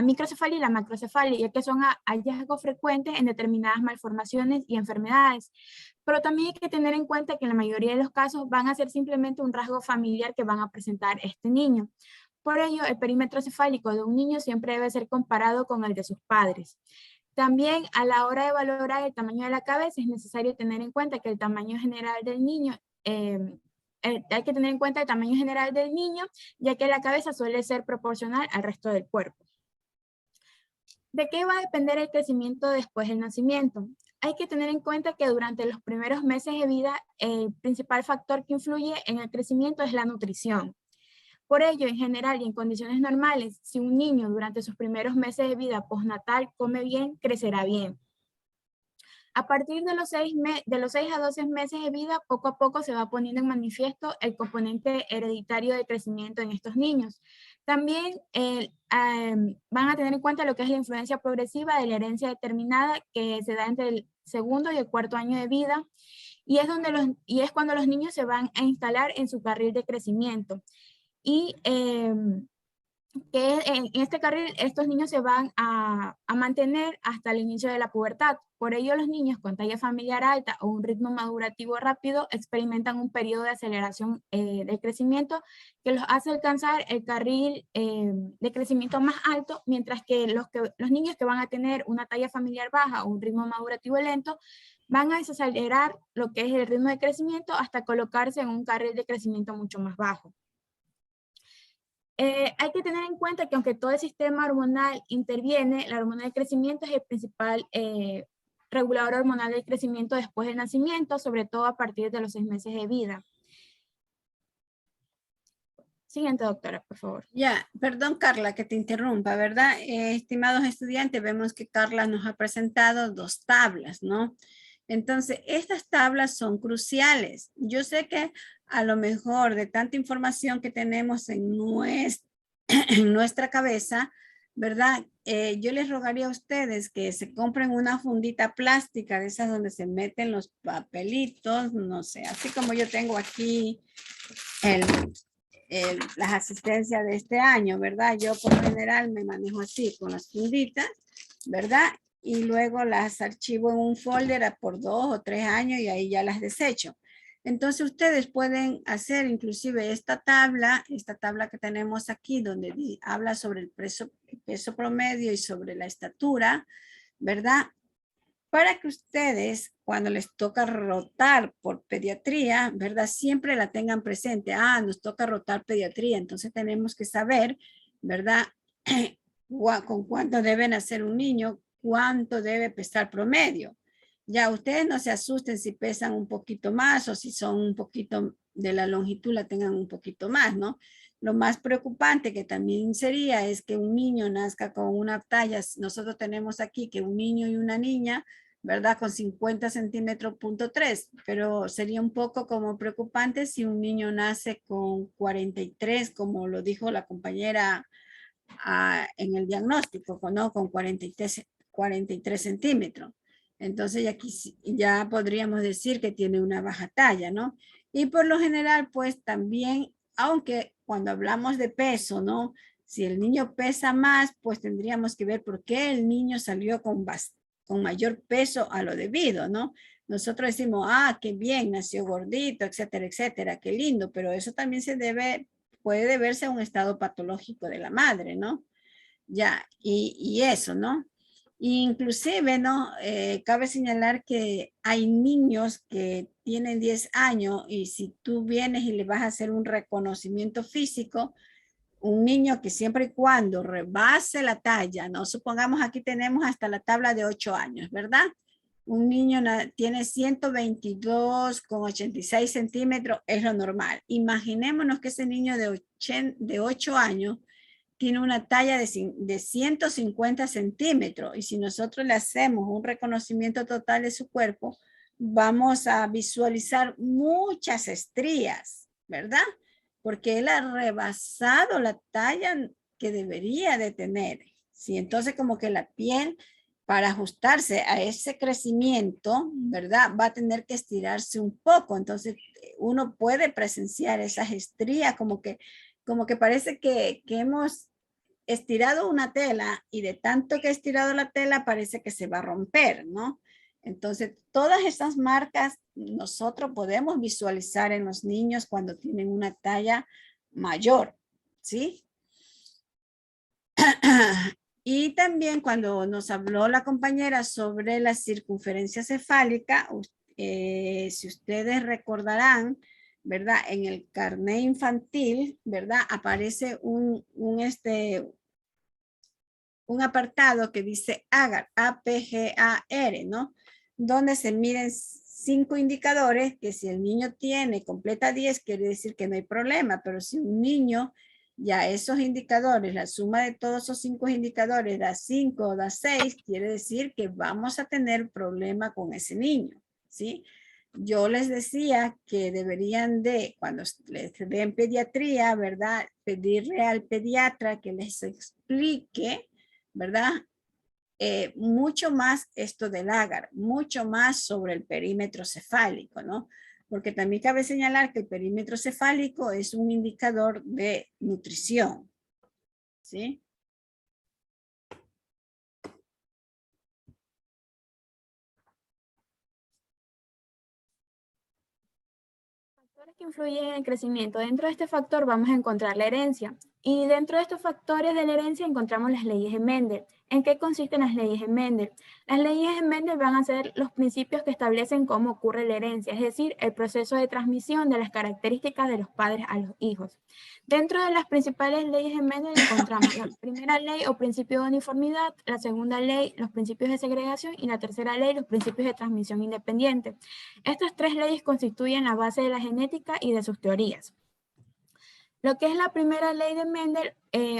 microcefalia y la macrocefalia, ya que son hallazgos frecuentes en determinadas malformaciones y enfermedades. Pero también hay que tener en cuenta que en la mayoría de los casos van a ser simplemente un rasgo familiar que van a presentar este niño. Por ello, el perímetro cefálico de un niño siempre debe ser comparado con el de sus padres. También a la hora de valorar el tamaño de la cabeza es necesario tener en cuenta que el tamaño general del niño hay que tener en cuenta el tamaño general del niño, ya que la cabeza suele ser proporcional al resto del cuerpo. ¿De qué va a depender el crecimiento después del nacimiento? Hay que tener en cuenta que durante los primeros meses de vida, el principal factor que influye en el crecimiento es la nutrición. Por ello, en general y en condiciones normales, si un niño durante sus primeros meses de vida postnatal come bien, crecerá bien. A partir de los 6 a 12 meses de vida, poco a poco se va poniendo en manifiesto el componente hereditario de crecimiento en estos niños. También van a tener en cuenta lo que es la influencia progresiva de la herencia determinada que se da entre el segundo y el cuarto año de vida. y es cuando los niños se van a instalar en su carril de crecimiento. Y que en este carril estos niños se van a mantener hasta el inicio de la pubertad. Por ello, los niños con talla familiar alta o un ritmo madurativo rápido experimentan un periodo de aceleración de crecimiento que los hace alcanzar el carril de crecimiento más alto, mientras que los niños que van a tener una talla familiar baja o un ritmo madurativo lento van a desacelerar lo que es el ritmo de crecimiento hasta colocarse en un carril de crecimiento mucho más bajo. Hay que tener en cuenta que aunque todo el sistema hormonal interviene, la hormona de crecimiento es el principal regulador hormonal del crecimiento después del nacimiento, sobre todo a partir de los 6 meses de vida. Siguiente, doctora, por favor.
Ya, perdón Carla que te interrumpa, ¿verdad? Estimados estudiantes, vemos que Carla nos ha presentado 2 tablas, ¿no? Entonces, estas tablas son cruciales. Yo sé que a lo mejor de tanta información que tenemos en nuestra cabeza, ¿verdad? Yo les rogaría a ustedes que se compren una fundita plástica de esas donde se meten los papelitos, no sé, así como yo tengo aquí las asistencias de este año, ¿verdad? Yo por lo general me manejo así, con las funditas, ¿verdad? Y luego las archivo en un folder por 2 o 3 años y ahí ya las desecho. Entonces ustedes pueden hacer inclusive esta tabla que tenemos aquí, donde habla sobre el peso promedio y sobre la estatura, ¿verdad? Para que ustedes, cuando les toca rotar por pediatría, ¿verdad? Siempre la tengan presente. Ah, nos toca rotar pediatría, entonces tenemos que saber, ¿verdad? Con cuánto debe nacer un niño, cuánto debe pesar promedio. Ya ustedes no se asusten si pesan un poquito más o si son un poquito de la longitud, la tengan un poquito más, ¿no? Lo más preocupante que también sería es que un niño nazca con una talla. Nosotros tenemos aquí que un niño y una niña, ¿verdad? Con 50 centímetros punto 3, pero sería un poco como preocupante si un niño nace con 43, como lo dijo la compañera en el diagnóstico, ¿no? Con 43 centímetros. Entonces aquí ya podríamos decir que tiene una baja talla, ¿no? Y por lo general, pues también, aunque cuando hablamos de peso, ¿no? Si el niño pesa más, pues tendríamos que ver por qué el niño salió con mayor peso a lo debido, ¿no? Nosotros decimos, ah, qué bien, nació gordito, etcétera, etcétera, qué lindo, pero eso también puede deberse a un estado patológico de la madre, ¿no? Ya, y eso, ¿no? Inclusive, ¿no? Cabe señalar que hay niños que tienen 10 años y si tú vienes y le vas a hacer un reconocimiento físico, un niño que siempre y cuando rebase la talla, ¿no? Supongamos aquí tenemos hasta la tabla de 8 años, ¿verdad? Un niño tiene 122,86 centímetros, es lo normal. Imaginémonos que ese niño de 8 años tiene una talla de 150 centímetros y si nosotros le hacemos un reconocimiento total de su cuerpo, vamos a visualizar muchas estrías, ¿verdad? Porque él ha rebasado la talla que debería de tener. ¿Sí? Entonces como que la piel para ajustarse a ese crecimiento, ¿verdad? Va a tener que estirarse un poco. Entonces uno puede presenciar esas estrías como que parece que hemos estirado una tela y de tanto que he estirado la tela parece que se va a romper, ¿no? Entonces, todas esas marcas nosotros podemos visualizar en los niños cuando tienen una talla mayor, ¿sí? Y también cuando nos habló la compañera sobre la circunferencia cefálica, si ustedes recordarán, ¿verdad? En el carnet infantil, ¿verdad? Aparece un apartado que dice AGAR, APGAR, ¿no? Donde se miden 5 indicadores que si el niño completa 10, quiere decir que no hay problema, pero si un niño ya esos indicadores, la suma de todos esos 5 indicadores da 5 o da 6, quiere decir que vamos a tener problema con ese niño, ¿sí? Yo les decía que deberían de, cuando les den pediatría, ¿verdad? Pedirle al pediatra que les explique, ¿verdad? mucho más esto del agar, mucho más sobre el perímetro cefálico, ¿no? Porque también cabe señalar que el perímetro cefálico es un indicador de nutrición, ¿sí?
Factores que influyen en el crecimiento. Dentro de este factor vamos a encontrar la herencia. Y dentro de estos factores de la herencia encontramos las leyes de Mendel. ¿En qué consisten las leyes de Mendel? Las leyes de Mendel van a ser los principios que establecen cómo ocurre la herencia, es decir, el proceso de transmisión de las características de los padres a los hijos. Dentro de las principales leyes de Mendel encontramos la primera ley o principio de uniformidad, la segunda ley, los principios de segregación y la tercera ley, los principios de transmisión independiente. Estas tres leyes constituyen la base de la genética y de sus teorías. Lo que es la primera ley de Mendel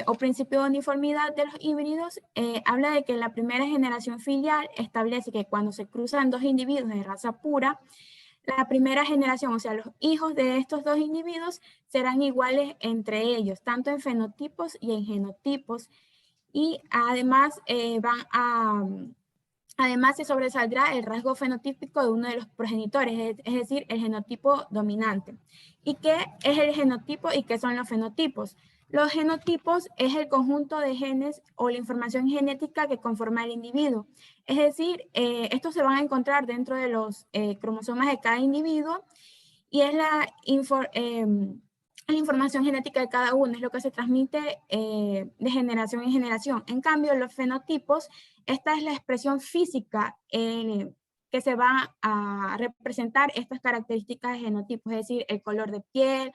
o principio de uniformidad de los híbridos habla de que la primera generación filial establece que cuando se cruzan dos individuos de raza pura, la primera generación, o sea, los hijos de estos dos individuos serán iguales entre ellos, tanto en fenotipos y en genotipos, y además Además, se sobresaldrá el rasgo fenotípico de uno de los progenitores, es decir, el genotipo dominante. ¿Y qué es el genotipo y qué son los fenotipos? Los genotipos es el conjunto de genes o la información genética que conforma el individuo. Es decir, estos se van a encontrar dentro de los cromosomas de cada individuo y es la información genética de cada uno, es lo que se transmite de generación en generación. En cambio, los fenotipos, esta es la expresión física que se va a representar estas características de genotipos, es decir, el color de piel,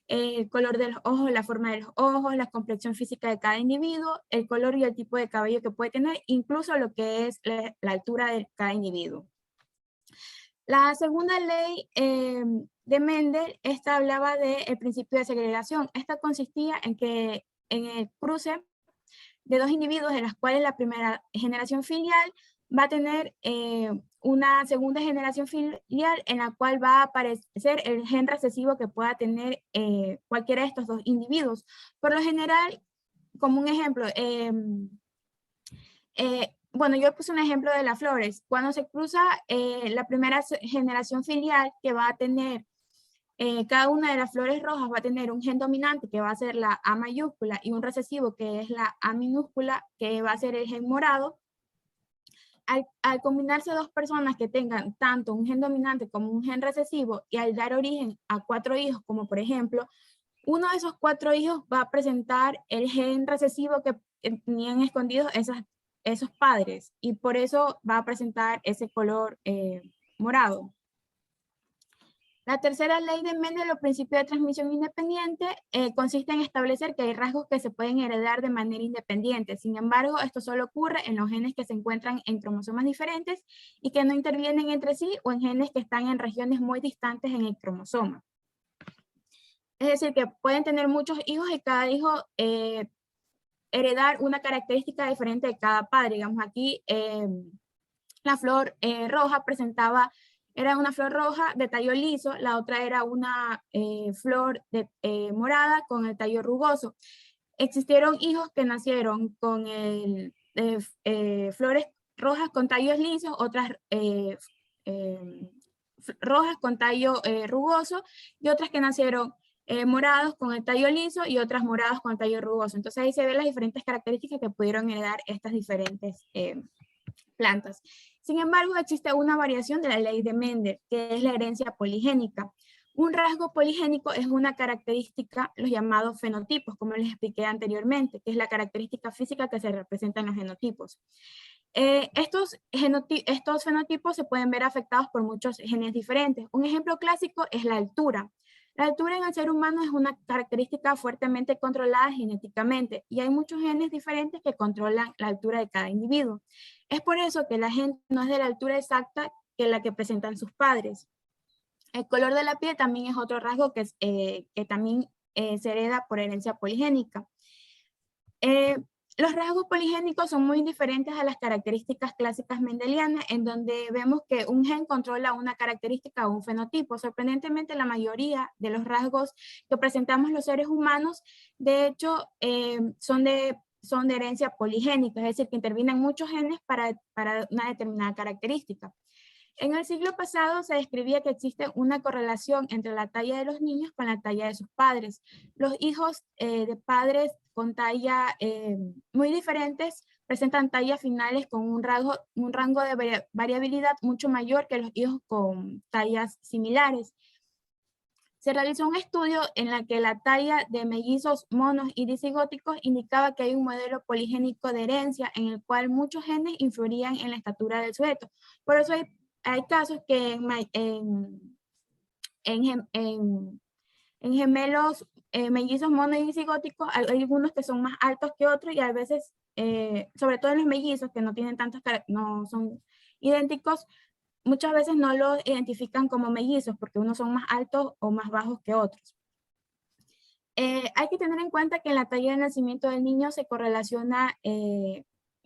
el color de los ojos, la forma de los ojos, la complexión física de cada individuo, el color y el tipo de cabello que puede tener, incluso lo que es la altura de cada individuo. La segunda ley de Mendel, esta hablaba del principio de segregación. Esta consistía en que en el cruce de dos individuos de las cuales la primera generación filial va a tener una segunda generación filial en la cual va a aparecer el gen recesivo que pueda tener cualquiera de estos dos individuos. Por lo general, como un ejemplo, bueno, yo puse un ejemplo de las flores. Cuando se cruza la primera generación filial que va a tener, cada una de las flores rojas va a tener un gen dominante que va a ser la A mayúscula y un recesivo que es la A minúscula que va a ser el gen morado. Al combinarse dos personas que tengan tanto un gen dominante como un gen recesivo y al dar origen a 4 hijos, como por ejemplo, uno de esos 4 hijos va a presentar el gen recesivo que tenían escondidos esos padres y por eso va a presentar ese color morado. La tercera ley de Mendel, o principio de transmisión independiente, consiste en establecer que hay rasgos que se pueden heredar de manera independiente. Sin embargo, esto solo ocurre en los genes que se encuentran en cromosomas diferentes y que no intervienen entre sí o en genes que están en regiones muy distantes en el cromosoma. Es decir, que pueden tener muchos hijos y cada hijo heredar una característica diferente de cada padre. Digamos aquí la flor roja era una flor roja de tallo liso, la otra era una flor morada con el tallo rugoso. Existieron hijos que nacieron con flores rojas con tallos lisos, otras rojas con tallo rugoso y otras que nacieron morados con el tallo liso y otras moradas con el tallo rugoso. Entonces ahí se ven las diferentes características que pudieron heredar estas diferentes plantas. Sin embargo, existe una variación de la ley de Mendel, que es la herencia poligénica. Un rasgo poligénico es una característica, los llamados fenotipos, como les expliqué anteriormente, que es la característica física que se representa en los genotipos. Estos fenotipos se pueden ver afectados por muchos genes diferentes. Un ejemplo clásico es la altura. La altura en el ser humano es una característica fuertemente controlada genéticamente y hay muchos genes diferentes que controlan la altura de cada individuo. Es por eso que la gente no es de la altura exacta que la que presentan sus padres. El color de la piel también es otro rasgo que también se hereda por herencia poligénica. Los rasgos poligénicos son muy diferentes a las características clásicas mendelianas, en donde vemos que un gen controla una característica o un fenotipo. Sorprendentemente, la mayoría de los rasgos que presentamos los seres humanos, de hecho, son de herencia poligénica, es decir, que intervienen muchos genes para una determinada característica. En el siglo pasado se describía que existe una correlación entre la talla de los niños con la talla de sus padres. Los hijos de padres con talla muy diferentes presentan tallas finales con un rango de variabilidad mucho mayor que los hijos con tallas similares. Se realizó un estudio en el que la talla de mellizos monos y disigóticos indicaba que hay un modelo poligénico de herencia en el cual muchos genes influirían en la estatura del sujeto. Por eso hay casos que en gemelos mellizos monos y disigóticos hay algunos que son más altos que otros y a veces, sobre todo en los mellizos que no tienen tantas no son idénticos, muchas veces no los identifican como mellizos porque unos son más altos o más bajos que otros. Hay que tener en cuenta que la talla de nacimiento del niño se correlaciona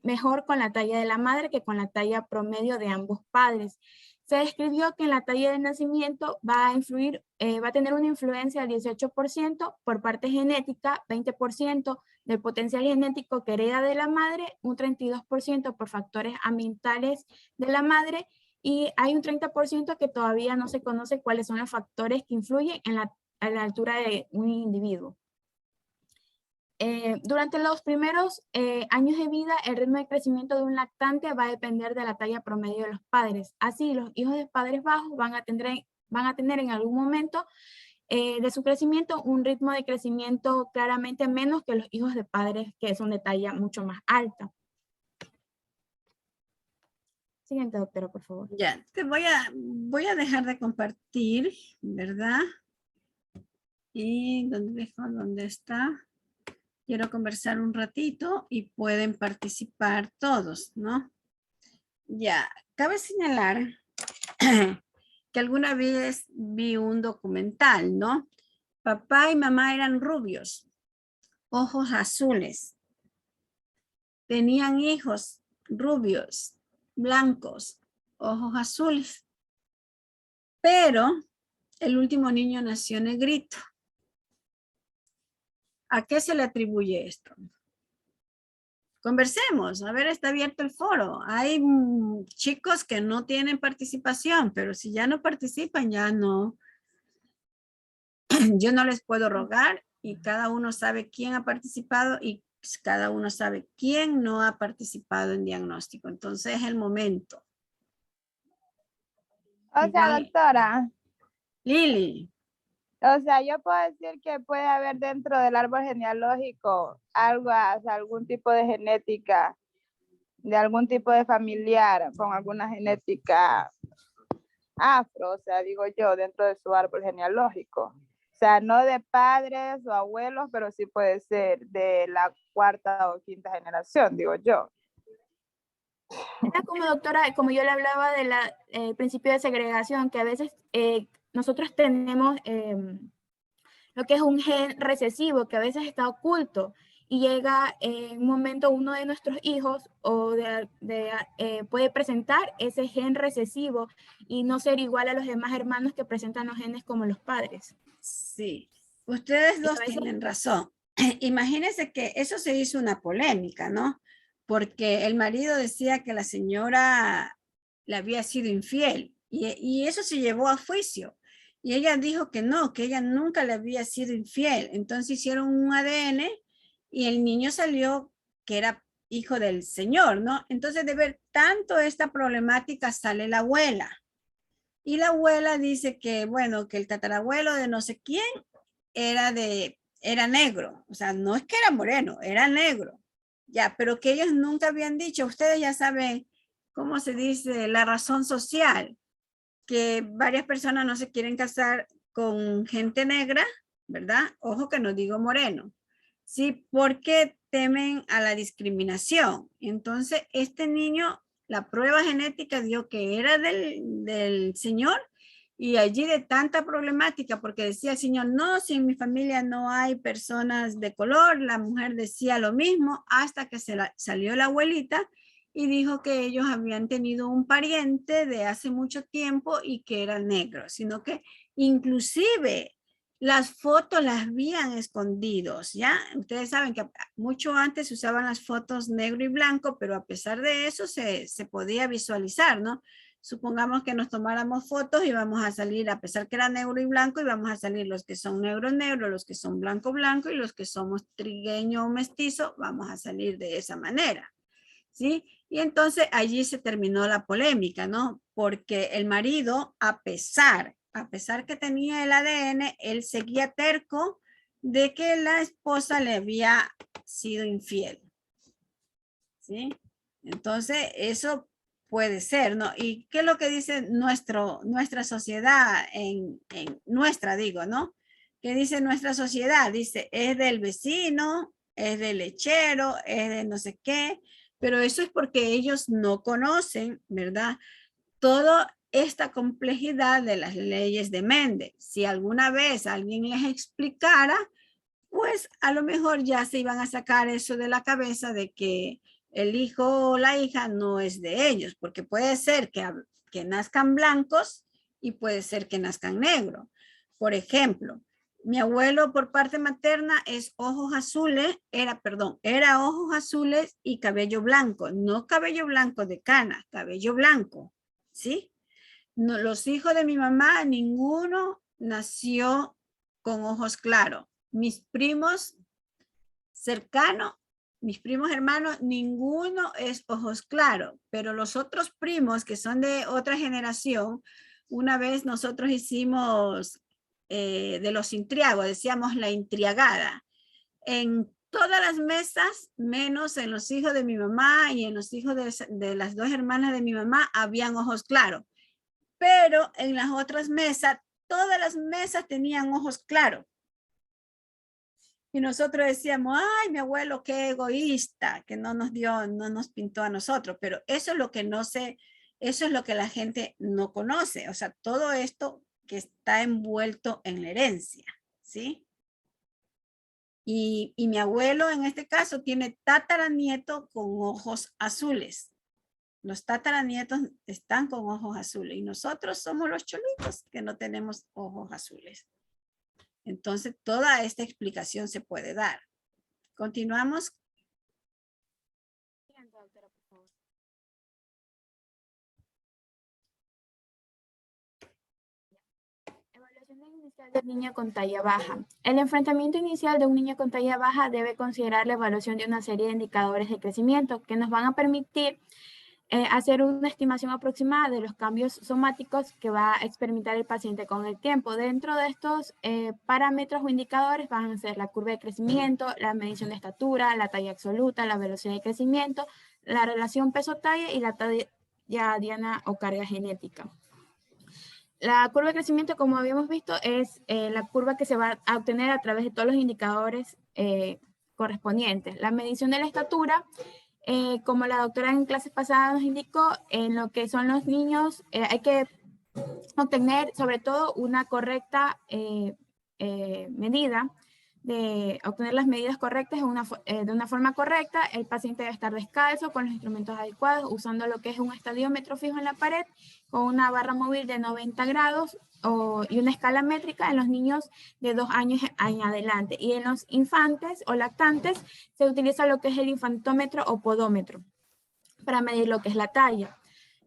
mejor con la talla de la madre que con la talla promedio de ambos padres. Se describió que en la talla de nacimiento va a tener una influencia del 18% por parte genética, 20% del potencial genético que hereda de la madre, un 32% por factores ambientales de la madre, y hay un 30% que todavía no se conoce cuáles son los factores que influyen en la altura de un individuo. Durante los primeros años de vida, el ritmo de crecimiento de un lactante va a depender de la talla promedio de los padres. Así, los hijos de padres bajos van a tener en algún momento de su crecimiento un ritmo de crecimiento claramente menos que los hijos de padres que son de talla mucho más alta. Siguiente, doctora, por favor.
Ya, voy a dejar de compartir, ¿verdad? Y ¿dónde está? Quiero conversar un ratito y pueden participar todos, ¿no? Ya, cabe señalar que alguna vez vi un documental, ¿no? Papá y mamá eran rubios, ojos azules. Tenían hijos rubios, blancos, ojos azules. Pero el último niño nació negrito. ¿A qué se le atribuye esto? Conversemos, a ver, está abierto el foro. Hay chicos que no tienen participación, pero si ya no participan, ya no. Yo no les puedo rogar y cada uno sabe quién ha participado y cada uno sabe quién no ha participado en diagnóstico. Entonces es el momento.
O sea, doctora.
Lili.
O sea, yo puedo decir que puede haber dentro del árbol genealógico algún tipo de genética, de algún tipo de familiar con alguna genética afro, o sea, digo yo, dentro de su árbol genealógico. O sea, no de padres o abuelos, pero sí puede ser de la cuarta o quinta generación, digo yo.
Era como, doctora, como yo le hablaba del principio de segregación, que a veces nosotros tenemos lo que es un gen recesivo que a veces está oculto y llega en un momento uno de nuestros hijos puede presentar ese gen recesivo y no ser igual a los demás hermanos que presentan los genes como los padres.
Sí, ustedes dos tienen razón. Imagínense que eso se hizo una polémica, ¿no? Porque el marido decía que la señora le había sido infiel y eso se llevó a juicio. Y ella dijo que no, que ella nunca le había sido infiel. Entonces hicieron un ADN y el niño salió que era hijo del señor, ¿no? Entonces de ver tanto esta problemática sale la abuela. Y la abuela dice que, bueno, que el tatarabuelo de no sé quién era negro. O sea, no es que era moreno, era negro. Ya, pero que ellos nunca habían dicho, ustedes ya saben cómo se dice la razón social, que varias personas no se quieren casar con gente negra, ¿verdad? Ojo que no digo moreno. Sí, porque temen a la discriminación. Entonces, este niño, la prueba genética dio que era del señor y allí de tanta problemática, porque decía el señor, no, si en mi familia no hay personas de color, la mujer decía lo mismo, hasta que salió la abuelita y dijo que ellos habían tenido un pariente de hace mucho tiempo y que era negro, sino que inclusive las fotos las habían escondidos, ¿ya? Ustedes saben que mucho antes se usaban las fotos negro y blanco, pero a pesar de eso se podía visualizar, ¿no? Supongamos que nos tomáramos fotos y vamos a salir, a pesar que era negro y blanco, y vamos a salir los que son negro, negro, los que son blanco, blanco, y los que somos trigueño o mestizo, vamos a salir de esa manera, ¿sí? Y entonces allí se terminó la polémica, ¿no? Porque el marido, a pesar que tenía el ADN, él seguía terco de que la esposa le había sido infiel, ¿sí? Entonces, eso puede ser, ¿no? ¿Y qué es lo que dice nuestra sociedad, nuestra digo, ¿no? ¿Qué dice nuestra sociedad? Dice, es del vecino, es del lechero, es de no sé qué, pero eso es porque ellos no conocen, ¿verdad? Toda esta complejidad de las leyes de Mendel. Si alguna vez alguien les explicara, pues a lo mejor ya se iban a sacar eso de la cabeza de que el hijo o la hija no es de ellos, porque puede ser que nazcan blancos y puede ser que nazcan negros. Por ejemplo, mi abuelo por parte materna es ojos azules, era ojos azules y cabello blanco, no cabello blanco de cana, cabello blanco, ¿sí? No, los hijos de mi mamá, ninguno nació con ojos claros. Mis primos cercanos, mis primos hermanos, ninguno es ojos claros, pero los otros primos que son de otra generación, una vez nosotros hicimos de los intriagos, decíamos la intriagada, en todas las mesas, menos en los hijos de mi mamá y en los hijos de las dos hermanas de mi mamá, habían ojos claros, pero en las otras mesas, todas las mesas tenían ojos claros. Y nosotros decíamos, ay, mi abuelo, qué egoísta, que no nos pintó a nosotros. Pero eso es lo que eso es lo que la gente no conoce. O sea, todo esto que está envuelto en la herencia, ¿sí? Y mi abuelo, en este caso, tiene tataranieto con ojos azules. Los tataranietos están con ojos azules y nosotros somos los cholitos que no tenemos ojos azules. Entonces, toda esta explicación se puede dar. Continuamos.
Evaluación inicial del niño con talla baja. El enfrentamiento inicial de un niño con talla baja debe considerar la evaluación de una serie de indicadores de crecimiento que nos van a permitir hacer una estimación aproximada de los cambios somáticos que va a experimentar el paciente con el tiempo. Dentro de estos parámetros o indicadores van a ser la curva de crecimiento, la medición de estatura, la talla absoluta, la velocidad de crecimiento, la relación peso-talla y la talla diana o carga genética. La curva de crecimiento, como habíamos visto, es la curva que se va a obtener a través de todos los indicadores correspondientes. La medición de la estatura, como la doctora en clases pasadas nos indicó, en lo que son los niños, hay que obtener sobre todo una correcta medida, de obtener las medidas correctas de una forma correcta. El paciente debe estar descalzo con los instrumentos adecuados, usando lo que es un estadiómetro fijo en la pared, con una barra móvil de 90 grados y una escala métrica en los niños de 2 años en adelante. Y en los infantes o lactantes se utiliza lo que es el infantómetro o podómetro para medir lo que es la talla.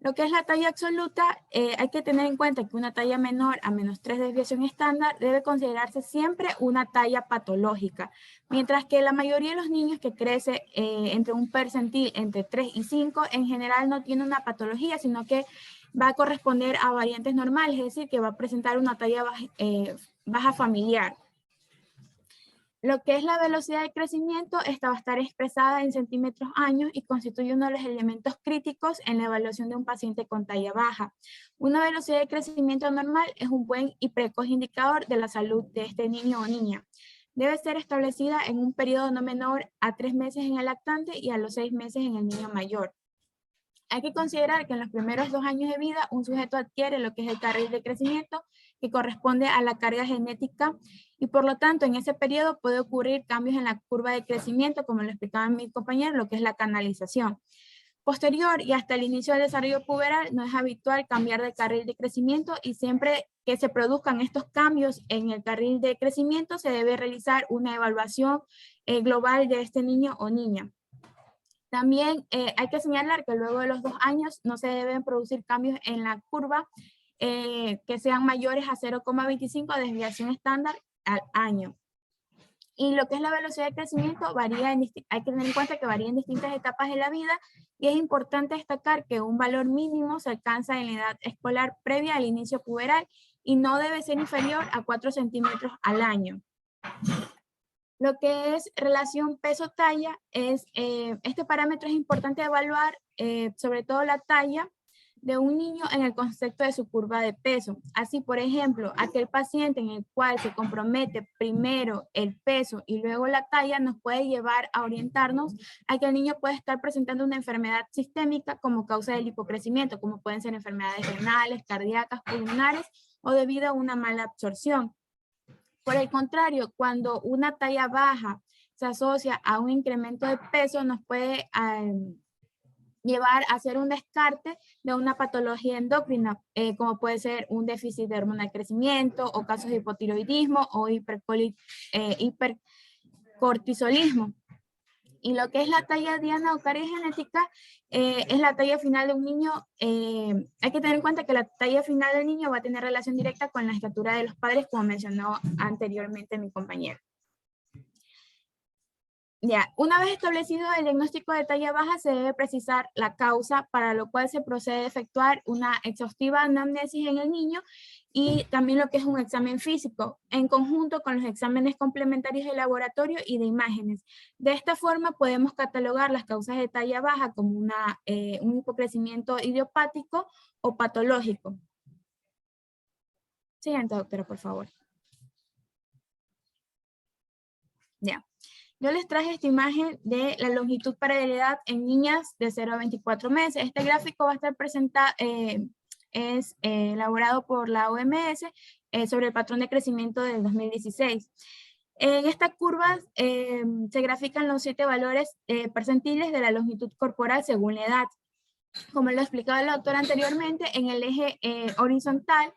Lo que es la talla absoluta, hay que tener en cuenta que una talla menor a -3 de desviación estándar debe considerarse siempre una talla patológica, mientras que la mayoría de los niños que crece entre un percentil entre 3 y 5, en general no tiene una patología, sino que va a corresponder a variantes normales, es decir, que va a presentar una talla baja familiar. Lo que es la velocidad de crecimiento, esta va a estar expresada en centímetros años y constituye uno de los elementos críticos en la evaluación de un paciente con talla baja. Una velocidad de crecimiento normal es un buen y precoz indicador de la salud de este niño o niña. Debe ser establecida en un periodo no menor a 3 meses en el lactante y a los 6 meses en el niño mayor. Hay que considerar que en los primeros 2 años de vida un sujeto adquiere lo que es el carril de crecimiento que corresponde a la carga genética y por lo tanto en ese periodo puede ocurrir cambios en la curva de crecimiento, como lo explicaba mi compañero, lo que es la canalización. posterior y hasta el inicio del desarrollo puberal no es habitual cambiar de carril de crecimiento, y siempre que se produzcan estos cambios en el carril de crecimiento se debe realizar una evaluación global de este niño o niña. También hay que señalar que luego de los 2 años no se deben producir cambios en la curva que sean mayores a 0,25 desviación estándar al año. Y lo que es la velocidad de crecimiento varía hay que tener en cuenta que varía en distintas etapas de la vida, y es importante destacar que un valor mínimo se alcanza en la edad escolar previa al inicio puberal y no debe ser inferior a 4 centímetros al año. Lo que es relación peso-talla, este parámetro es importante evaluar, sobre todo la talla de un niño en el concepto de su curva de peso. Así, por ejemplo, aquel paciente en el cual se compromete primero el peso y luego la talla nos puede llevar a orientarnos a que el niño puede estar presentando una enfermedad sistémica como causa del hipocrecimiento, como pueden ser enfermedades renales, cardíacas, pulmonares o debido a una mala absorción. Por el contrario, cuando una talla baja se asocia a un incremento de peso, nos puede llevar a hacer un descarte de una patología endocrina, como puede ser un déficit de hormona de crecimiento o casos de hipotiroidismo o hipercortisolismo. Y lo que es la talla diana o caries genética es la talla final de un niño. Hay que tener en cuenta que la talla final del niño va a tener relación directa con la estatura de los padres, como mencionó anteriormente mi compañero. Ya, una vez establecido el diagnóstico de talla baja, se debe precisar la causa, para lo cual se procede a efectuar una exhaustiva anamnesis en el niño y también lo que es un examen físico, en conjunto con los exámenes complementarios de laboratorio y de imágenes. De esta forma podemos catalogar las causas de talla baja como un hipocrecimiento idiopático o patológico. Siguiente, doctora, por favor. Ya. Yo les traje esta imagen de la longitud para la edad en niñas de 0 a 24 meses. Este gráfico va a estar presentado, elaborado por la OMS sobre el patrón de crecimiento del 2016. En esta curva se grafican los 7 valores percentiles de la longitud corporal según la edad. Como lo explicaba el doctor anteriormente, en el eje horizontal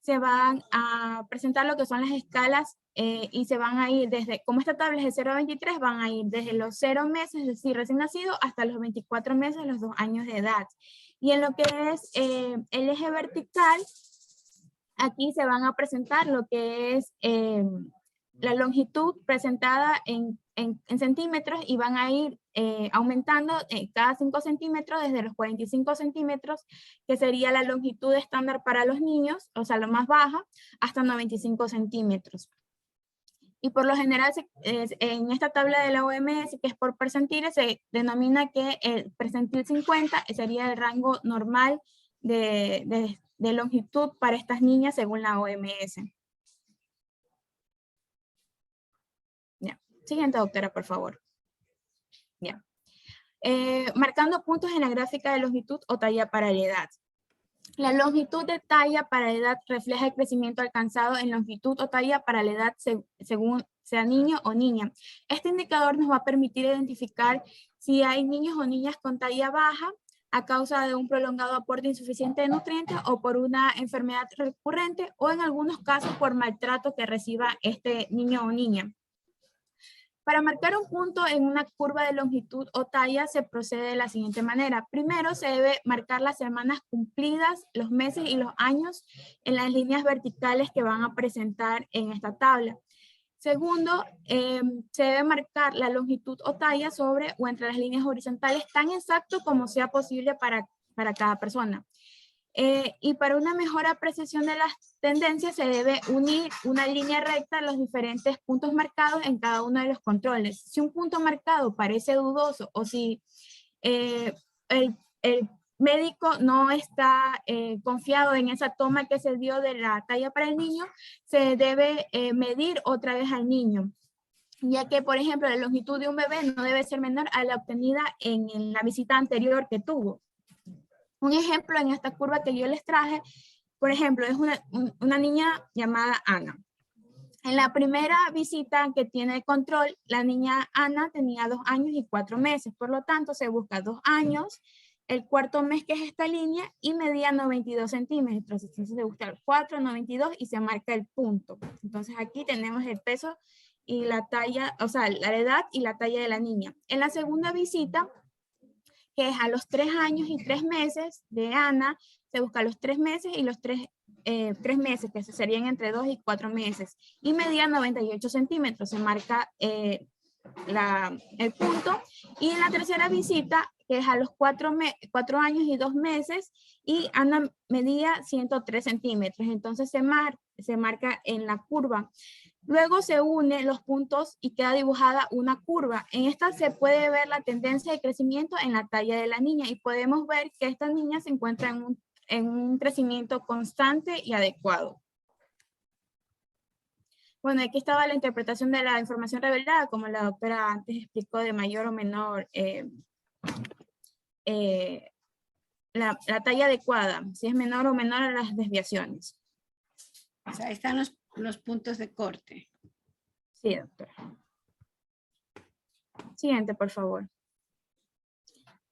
se van a presentar lo que son las escalas y se van a ir desde, como esta tabla es de 0 a 23, van a ir desde los 0 meses, es decir, recién nacido, hasta los 24 meses, los 2 años de edad. Y en lo que es el eje vertical, aquí se van a presentar lo que es la longitud presentada en centímetros, y van a ir aumentando cada 5 centímetros desde los 45 centímetros, que sería la longitud estándar para los niños, o sea, lo más baja, hasta 95 centímetros. Y por lo general, en esta tabla de la OMS, que es por percentiles, se denomina que el percentil 50 sería el rango normal de longitud para estas niñas según la OMS. Ya. Siguiente, doctora, por favor. Ya. Marcando puntos en la gráfica de longitud o talla para la edad. La longitud de talla para la edad refleja el crecimiento alcanzado en longitud o talla para la edad según sea niño o niña. Este indicador nos va a permitir identificar si hay niños o niñas con talla baja a causa de un prolongado aporte insuficiente de nutrientes o por una enfermedad recurrente, o en algunos casos por maltrato que reciba este niño o niña. Para marcar un punto en una curva de longitud o talla se procede de la siguiente manera. Primero se debe marcar las semanas cumplidas, los meses y los años en las líneas verticales que van a presentar en esta tabla. Segundo, se debe marcar la longitud o talla sobre o entre las líneas horizontales tan exacto como sea posible para cada persona. Y para una mejor apreciación de las tendencias se debe unir una línea recta a los diferentes puntos marcados en cada uno de los controles. Si un punto marcado parece dudoso o si el médico no está confiado en esa toma que se dio de la talla para el niño, se debe medir otra vez al niño, ya que, por ejemplo, la longitud de un bebé no debe ser menor a la obtenida en la visita anterior que tuvo. Un ejemplo en esta curva que yo les traje, por ejemplo, es una niña llamada Ana. En la primera visita que tiene el control, la niña Ana tenía 2 años y 4 meses, por lo tanto se busca 2 años, el cuarto mes que es esta línea y medía 92 centímetros, entonces se busca el 4, 92 y se marca el punto. Entonces aquí tenemos el peso y la talla, o sea, la edad y la talla de la niña. En la segunda visita, que es a los 3 años y 3 meses de Ana, se busca los 3 meses y los 3 meses, que serían entre 2 y 4 meses, y medía 98 centímetros, se marca el punto. Y en la tercera visita, que es a los 4 años y 2 meses, y Ana medía 103 centímetros, entonces se marca en la curva. Luego se unen los puntos y queda dibujada una curva. En esta se puede ver la tendencia de crecimiento en la talla de la niña y podemos ver que esta niña se encuentra en un crecimiento constante y adecuado. Bueno, aquí estaba la interpretación de la información revelada, como la doctora antes explicó, de mayor o menor, la talla adecuada, si es menor o menor a las desviaciones.
O sea, ahí están los puntos de corte.
Sí, doctora. Siguiente, por favor.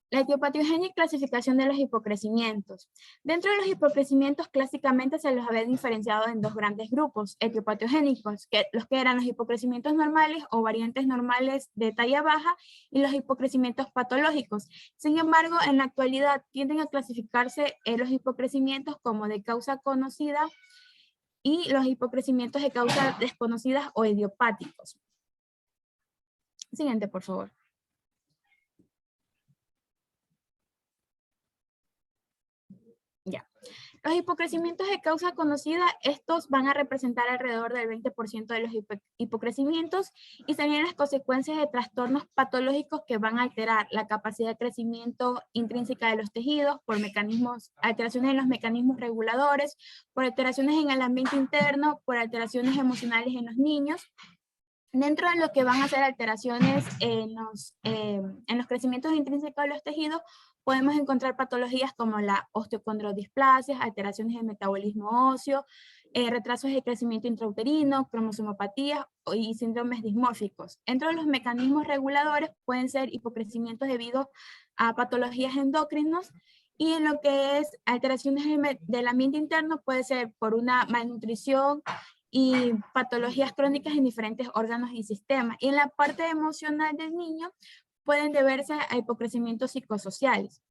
La etiopatiogenia y clasificación de los hipocrecimientos. Dentro de los hipocrecimientos, clásicamente se los había diferenciado en 2 grandes grupos etiopatiogénicos, los que eran los hipocrecimientos normales o variantes normales de talla baja y los hipocrecimientos patológicos. Sin embargo, en la actualidad tienden a clasificarse los hipocrecimientos como de causa conocida y los hipocrecimientos de causa desconocidas o idiopáticos. Siguiente, por favor. Ya. Los hipocrecimientos de causa conocida, estos van a representar alrededor del 20% de los hipocrecimientos y serían las consecuencias de trastornos patológicos que van a alterar la capacidad de crecimiento intrínseca de los tejidos por alteraciones en los mecanismos reguladores, por alteraciones en el ambiente interno, por alteraciones emocionales en los niños. Dentro de lo que van a ser alteraciones en los crecimientos intrínsecos de los tejidos, podemos encontrar patologías como la osteocondrodisplasia, alteraciones del metabolismo óseo, retrasos de crecimiento intrauterino, cromosomopatías y síndromes dismórficos. Entre los mecanismos reguladores pueden ser hipocrecimientos debido a patologías endocrinos, y en lo que es alteraciones del ambiente interno puede ser por una malnutrición y patologías crónicas en diferentes órganos y sistemas. Y en la parte emocional del niño pueden deberse a hipocrecimientos psicosociales.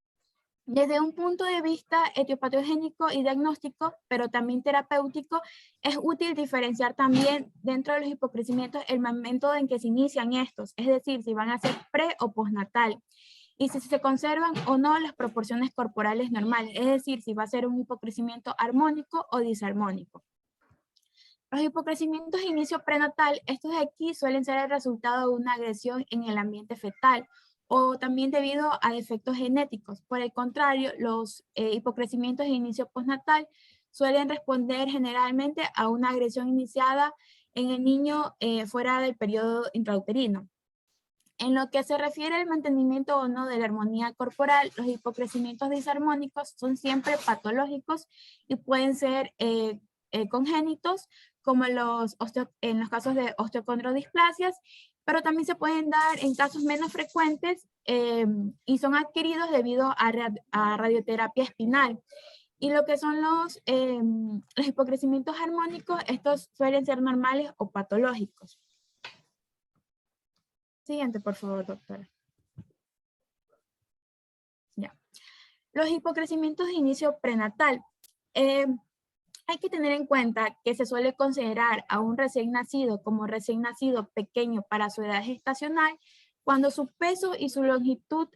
Desde un punto de vista etiopatogénico y diagnóstico, pero también terapéutico, es útil diferenciar también dentro de los hipocrecimientos el momento en que se inician estos, es decir, si van a ser pre o postnatal, y si se conservan o no las proporciones corporales normales, es decir, si va a ser un hipocrecimiento armónico o disarmónico. Los hipocrecimientos de inicio prenatal, estos de aquí suelen ser el resultado de una agresión en el ambiente fetal o también debido a defectos genéticos. Por el contrario, los hipocrecimientos de inicio postnatal suelen responder generalmente a una agresión iniciada en el niño fuera del periodo intrauterino. En lo que se refiere al mantenimiento o no de la armonía corporal, los hipocrecimientos disarmónicos son siempre patológicos y pueden ser congénitos, como en los casos de osteocondrodisplasias, pero también se pueden dar en casos menos frecuentes y son adquiridos debido a radioterapia espinal. Y lo que son los hipocrecimientos armónicos, estos suelen ser normales o patológicos. Siguiente, por favor, doctora. Ya. Los hipocrecimientos de inicio prenatal. Hay que tener en cuenta que se suele considerar a un recién nacido como recién nacido pequeño para su edad gestacional cuando su peso y su longitud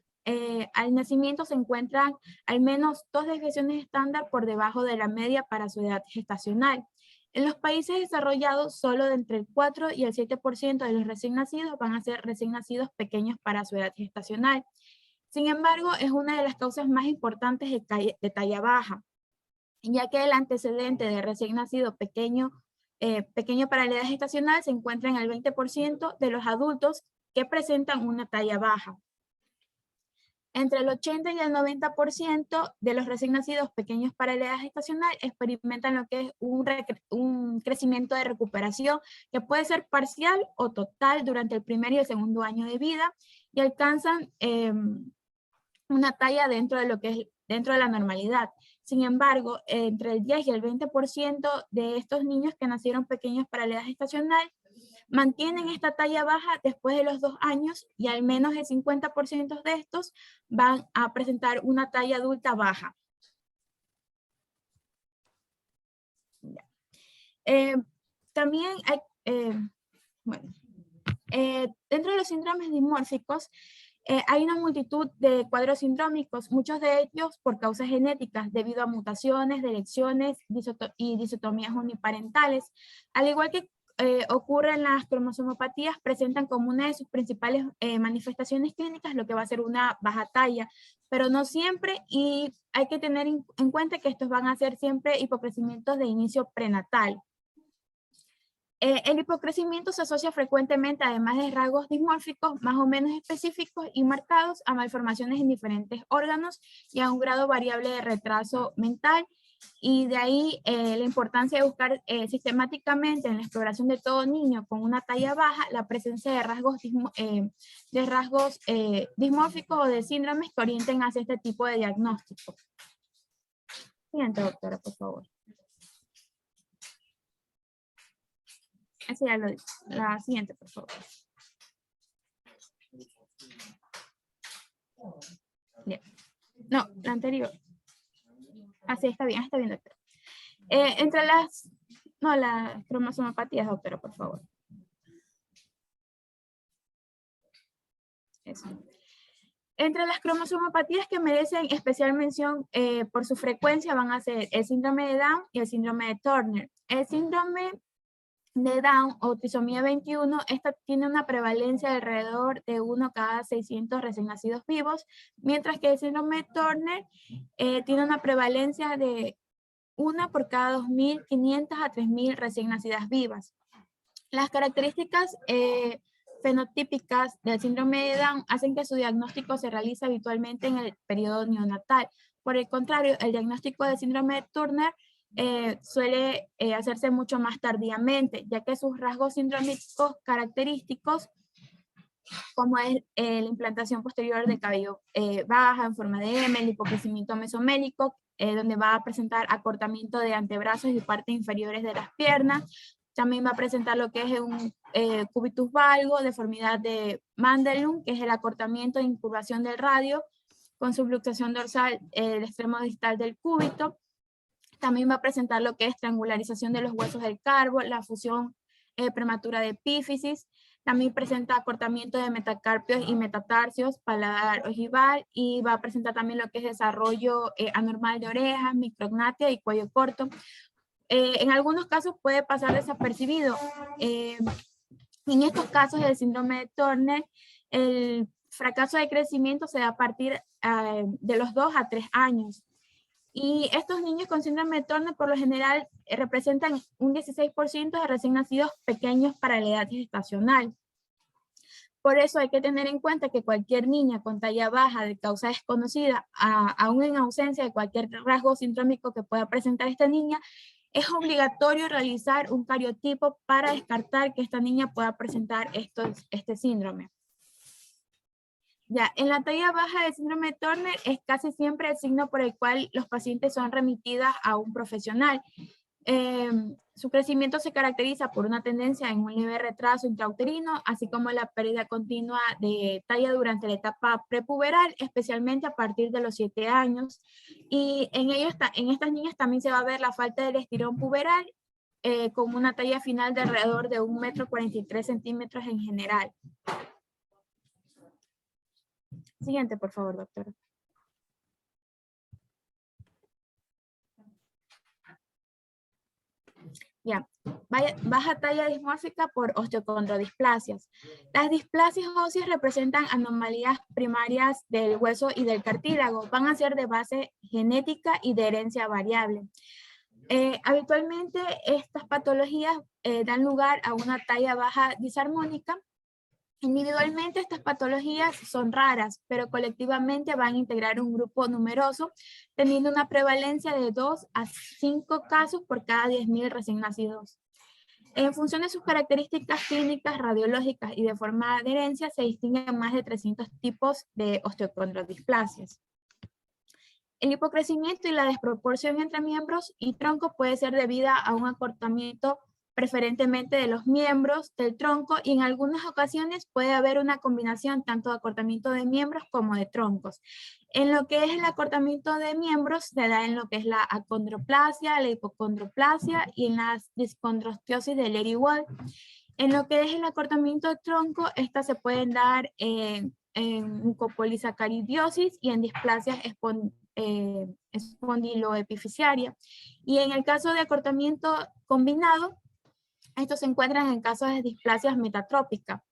al nacimiento se encuentran al menos 2 desviaciones estándar por debajo de la media para su edad gestacional. En los países desarrollados, solo de entre el 4 y el 7% de los recién nacidos van a ser recién nacidos pequeños para su edad gestacional. Sin embargo, es una de las causas más importantes de talla baja, ya que el antecedente de recién nacido pequeño para la edad gestacional se encuentra en el 20% de los adultos que presentan una talla baja. Entre el 80 y el 90% de los recién nacidos pequeños para la edad gestacional experimentan lo que es un crecimiento de recuperación que puede ser parcial o total durante el primer y el segundo año de vida y alcanzan una talla dentro de lo que es dentro de la normalidad. Sin embargo, entre el 10 y el 20% de estos niños que nacieron pequeños para la edad gestacional mantienen esta talla baja después de los 2 años y al menos el 50% de estos van a presentar una talla adulta baja. También hay, dentro de los síndromes dimórficos, hay una multitud de cuadros sindrómicos, muchos de ellos por causas genéticas, debido a mutaciones, delecciones y disotomías uniparentales. Al igual que ocurre en las cromosomopatías, presentan como una de sus principales manifestaciones clínicas lo que va a ser una baja talla, pero no siempre, y hay que tener en cuenta que estos van a ser siempre hipocrecimientos de inicio prenatal. El hipocrecimiento se asocia frecuentemente, además de rasgos dismórficos más o menos específicos y marcados, a malformaciones en diferentes órganos y a un grado variable de retraso mental. Y de ahí la importancia de buscar sistemáticamente en la exploración de todo niño con una talla baja la presencia de rasgos dismórficos o de síndromes que orienten hacia este tipo de diagnóstico. Siguiente, doctora, por favor. Esa ya lo dije. La siguiente, por favor. Bien. No, la anterior. Así está bien, doctora. Entre las cromosomopatías, doctora, por favor. Eso. Entre las cromosomopatías que merecen especial mención por su frecuencia van a ser el síndrome de Down y el síndrome de Turner. El síndrome de Down o trisomía 21, esta tiene una prevalencia de alrededor de 1 cada 600 recién nacidos vivos, mientras que el síndrome de Turner tiene una prevalencia de 1 por cada 2.500 a 3.000 recién nacidas vivas. Las características fenotípicas del síndrome de Down hacen que su diagnóstico se realice habitualmente en el periodo neonatal. Por el contrario, el diagnóstico del síndrome de Turner suele hacerse mucho más tardíamente, ya que sus rasgos sindrómicos característicos, como es la implantación posterior de cabello baja en forma de M, el hipocrecimiento mesomélico, donde va a presentar acortamiento de antebrazos y partes inferiores de las piernas. También va a presentar lo que es un cubitus valgo, deformidad de Mandelung, que es el acortamiento e incurvación del radio, con subluxación dorsal del extremo distal del cúbito. También va a presentar lo que es triangularización de los huesos del carbo, la fusión prematura de epífisis. También presenta acortamiento de metacarpios y metatarsios, paladar ojival, y va a presentar también lo que es desarrollo anormal de orejas, micrognatia y cuello corto. En algunos casos puede pasar desapercibido. En estos casos del síndrome de Turner, el fracaso de crecimiento se da a partir de los 2 a 3 años. Y estos niños con síndrome de Turner por lo general representan un 16% de recién nacidos pequeños para la edad gestacional. Por eso hay que tener en cuenta que cualquier niña con talla baja de causa desconocida, aún en ausencia de cualquier rasgo sindrómico que pueda presentar esta niña, es obligatorio realizar un cariotipo para descartar que esta niña pueda presentar este síndrome. Ya, en la talla baja del síndrome de Turner es casi siempre el signo por el cual los pacientes son remitidas a un profesional. Su crecimiento se caracteriza por una tendencia en un leve retraso intrauterino, así como la pérdida continua de talla durante la etapa prepuberal, especialmente a partir de los 7 años. Y en estas niñas también se va a ver la falta del estirón puberal, con una talla final de alrededor de 1,43 m en general. Siguiente, por favor, doctora. Ya, baja talla dismórfica por osteocondrodisplasias. Las displasias óseas representan anomalías primarias del hueso y del cartílago. Van a ser de base genética y de herencia variable. Habitualmente estas patologías dan lugar a una talla baja disarmónica Individualmente estas patologías son raras, pero colectivamente van a integrar un grupo numeroso, teniendo una prevalencia de 2 a 5 casos por cada 10.000 recién nacidos. En función de sus características clínicas, radiológicas y de forma de herencia, se distinguen más de 300 tipos de osteocondrodisplasias. El hipocrecimiento y la desproporción entre miembros y tronco puede ser debida a un acortamiento preferentemente de los miembros del tronco, y en algunas ocasiones puede haber una combinación tanto de acortamiento de miembros como de troncos. En lo que es el acortamiento de miembros se da en lo que es la acondroplasia, la hipocondroplasia y en la discondrosteosis de Leri-Wald. En lo que es el acortamiento de tronco, estas se pueden dar en mucopolisacaridosis y en displasias espondiloepificiaria. Y en el caso de acortamiento combinado, estos se encuentran en casos de displasias metatrópicas.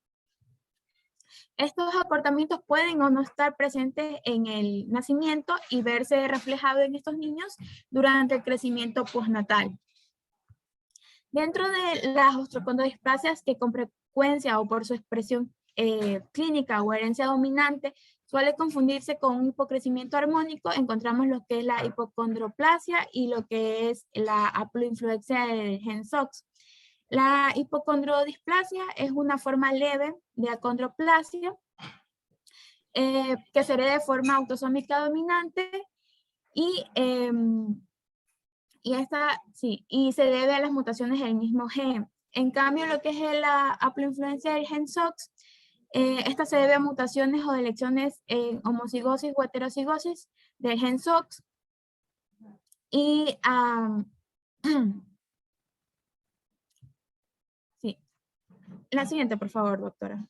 Estos acortamientos pueden o no estar presentes en el nacimiento y verse reflejado en estos niños durante el crecimiento postnatal. Dentro de las osteocondrodisplasias que con frecuencia o por su expresión clínica o herencia dominante suele confundirse con un hipocrecimiento armónico, encontramos lo que es la hipocondroplasia y lo que es la haploinfluencia del gen SOX. La hipocondrodisplasia es una forma leve de acondroplasia que se hereda de forma autosómica dominante y se debe a las mutaciones del mismo gen. En cambio, lo que es la haploinfluencia del gen SOX, esta se debe a mutaciones o delecciones en homocigosis o heterocigosis del gen SOX y sí. La siguiente, por favor, doctora.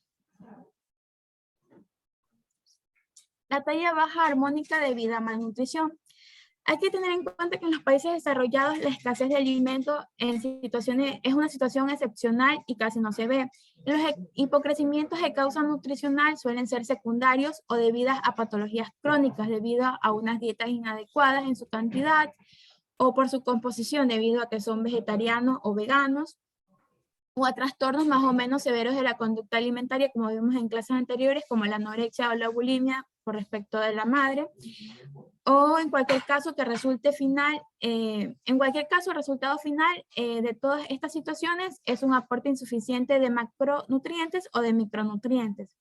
La talla baja armónica debido a malnutrición. Hay que tener en cuenta que en los países desarrollados la escasez de alimento es una situación excepcional y casi no se ve. Los hipocrecimientos de causa nutricional suelen ser secundarios o debidas a patologías crónicas debido a unas dietas inadecuadas en su cantidad o por su composición debido a que son vegetarianos o veganos, o a trastornos más o menos severos de la conducta alimentaria, como vimos en clases anteriores, como la anorexia o la bulimia por respecto de la madre, o en cualquier caso que resulte final, el resultado final de todas estas situaciones es un aporte insuficiente de macronutrientes o de micronutrientes.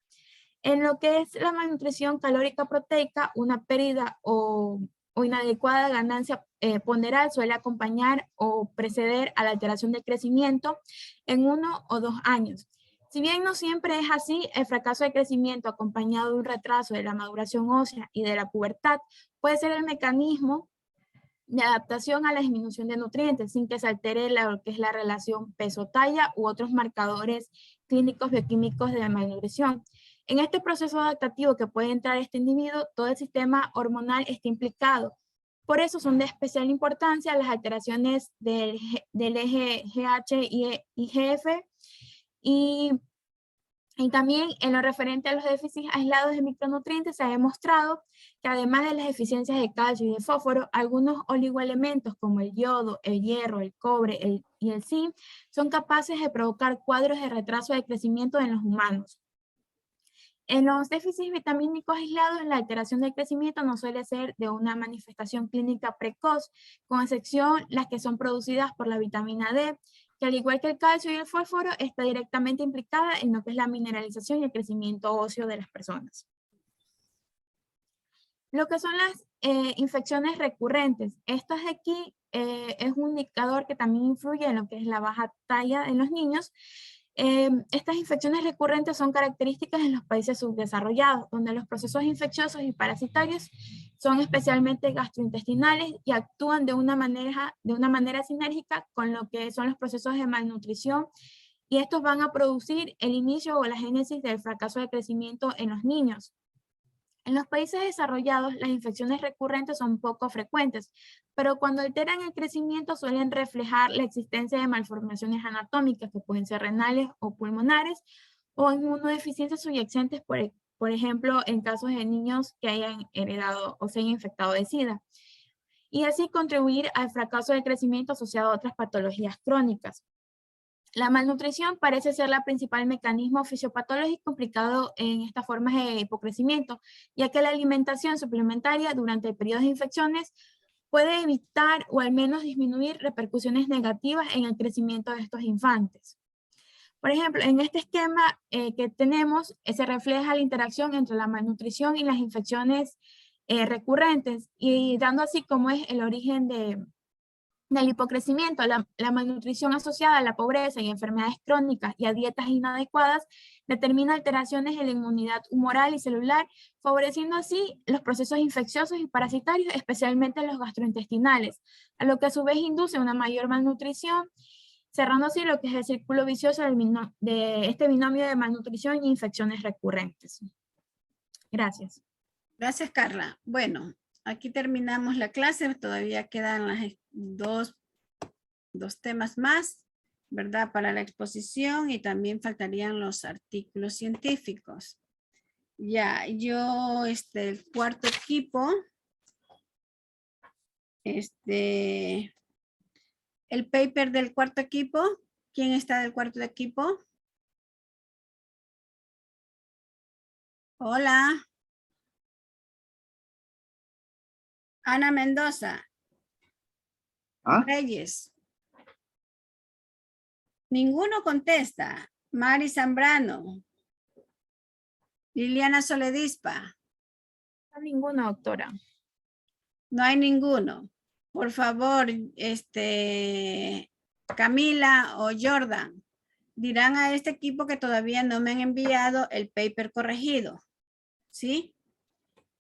En lo que es la malnutrición calórica proteica, una pérdida o inadecuada ganancia ponderal suele acompañar o preceder a la alteración del crecimiento en 1 o 2 años. Si bien no siempre es así, el fracaso de crecimiento acompañado de un retraso de la maduración ósea y de la pubertad puede ser el mecanismo de adaptación a la disminución de nutrientes sin que se altere lo que es la relación peso-talla u otros marcadores clínicos bioquímicos de la malnutrición. En este proceso adaptativo que puede entrar este individuo, todo el sistema hormonal está implicado. Por eso son de especial importancia las alteraciones del eje GH y GF y también en lo referente a los déficits aislados de micronutrientes se ha demostrado que además de las deficiencias de calcio y de fósforo, algunos oligoelementos como el yodo, el hierro, el cobre y el zinc son capaces de provocar cuadros de retraso de crecimiento en los humanos. En los déficits vitamínicos aislados, la alteración del crecimiento no suele ser de una manifestación clínica precoz, con excepción las que son producidas por la vitamina D, que al igual que el calcio y el fósforo, está directamente implicada en lo que es la mineralización y el crecimiento óseo de las personas. Lo que son las infecciones recurrentes. Estas de aquí es un indicador que también influye en lo que es la baja talla en los niños. Estas infecciones recurrentes son características en los países subdesarrollados, donde los procesos infecciosos y parasitarios son especialmente gastrointestinales y actúan de una manera sinérgica con lo que son los procesos de malnutrición, y estos van a producir el inicio o la génesis del fracaso de crecimiento en los niños. En los países desarrollados, las infecciones recurrentes son poco frecuentes, pero cuando alteran el crecimiento suelen reflejar la existencia de malformaciones anatómicas que pueden ser renales o pulmonares o inmunodeficiencias subyacentes, por ejemplo, en casos de niños que hayan heredado o se hayan infectado de SIDA, y así contribuir al fracaso del crecimiento asociado a otras patologías crónicas. La malnutrición parece ser el principal mecanismo fisiopatológico implicado en estas formas de hipocrecimiento, ya que la alimentación suplementaria durante periodos de infecciones puede evitar o al menos disminuir repercusiones negativas en el crecimiento de estos infantes. Por ejemplo, en este esquema que tenemos, se refleja la interacción entre la malnutrición y las infecciones recurrentes, y dando así como es el origen del hipocrecimiento. La malnutrición asociada a la pobreza y enfermedades crónicas y a dietas inadecuadas determina alteraciones en la inmunidad humoral y celular, favoreciendo así los procesos infecciosos y parasitarios, especialmente los gastrointestinales, a lo que a su vez induce una mayor malnutrición, cerrando así lo que es el círculo vicioso de este binomio de malnutrición y infecciones recurrentes. Gracias.
Gracias, Carla. Bueno, aquí terminamos la clase. Todavía quedan las dos temas más, ¿verdad? Para la exposición, y también faltarían los artículos científicos. Ya, yo, el cuarto equipo, el paper del cuarto equipo. ¿Quién está del cuarto equipo? Hola. Ana Mendoza.
¿Ah?
Reyes. Ninguno contesta. Mari Zambrano. Liliana Soledispa.
No, ninguno, doctora.
No hay ninguno. Por favor, Camila o Jordan, dirán a este equipo que todavía no me han enviado el paper corregido, ¿sí?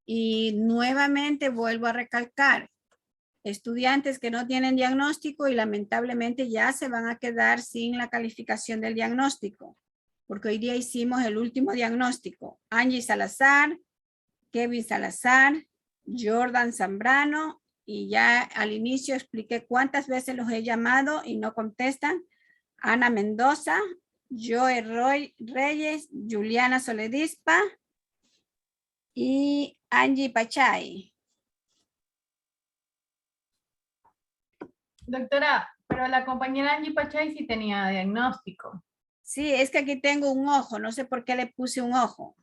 Y nuevamente vuelvo a recalcar, estudiantes que no tienen diagnóstico y lamentablemente ya se van a quedar sin la calificación del diagnóstico, porque hoy día hicimos el último diagnóstico. Angie Salazar, Kevin Salazar, Jordan Zambrano, y ya al inicio expliqué cuántas veces los he llamado y no contestan. Ana Mendoza, Joe Reyes, Juliana Soledispa y Angie Pachay.
Doctora, pero la compañera Angie Pachay sí tenía diagnóstico.
Sí, es que aquí tengo un ojo, no sé por qué le puse un ojo.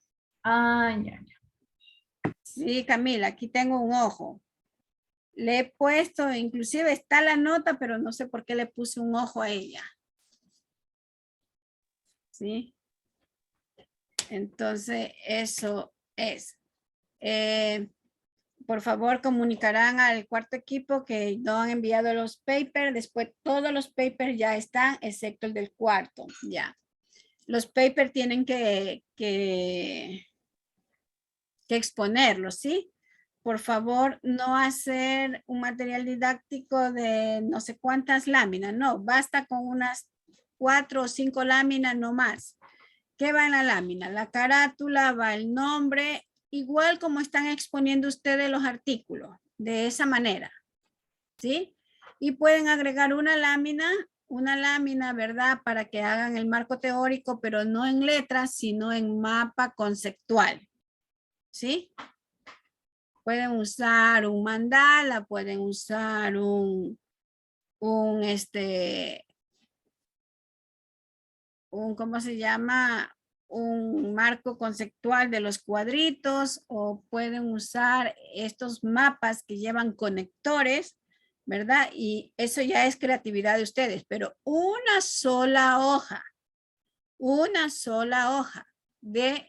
Ah, ya.
Sí, Camila, aquí tengo un ojo. Le he puesto, inclusive está la nota, pero no sé por qué le puse un ojo a ella. ¿Sí? Entonces, eso es. Por favor, comunicarán al cuarto equipo que no han enviado los papers. Después, todos los papers ya están, excepto el del cuarto. Ya. Los papers tienen que exponerlos, ¿sí? Por favor, no hacer un material didáctico de no sé cuántas láminas. No, basta con unas 4 o 5 láminas, no más. ¿Qué va en la lámina? La carátula, va el nombre, igual como están exponiendo ustedes los artículos, de esa manera, ¿sí? Y pueden agregar una lámina, ¿verdad? Para que hagan el marco teórico, pero no en letras, sino en mapa conceptual, ¿sí? Pueden usar un mandala, pueden usar ¿cómo se llama? Un marco conceptual de los cuadritos, o pueden usar estos mapas que llevan conectores, ¿verdad? Y eso ya es creatividad de ustedes, pero una sola hoja de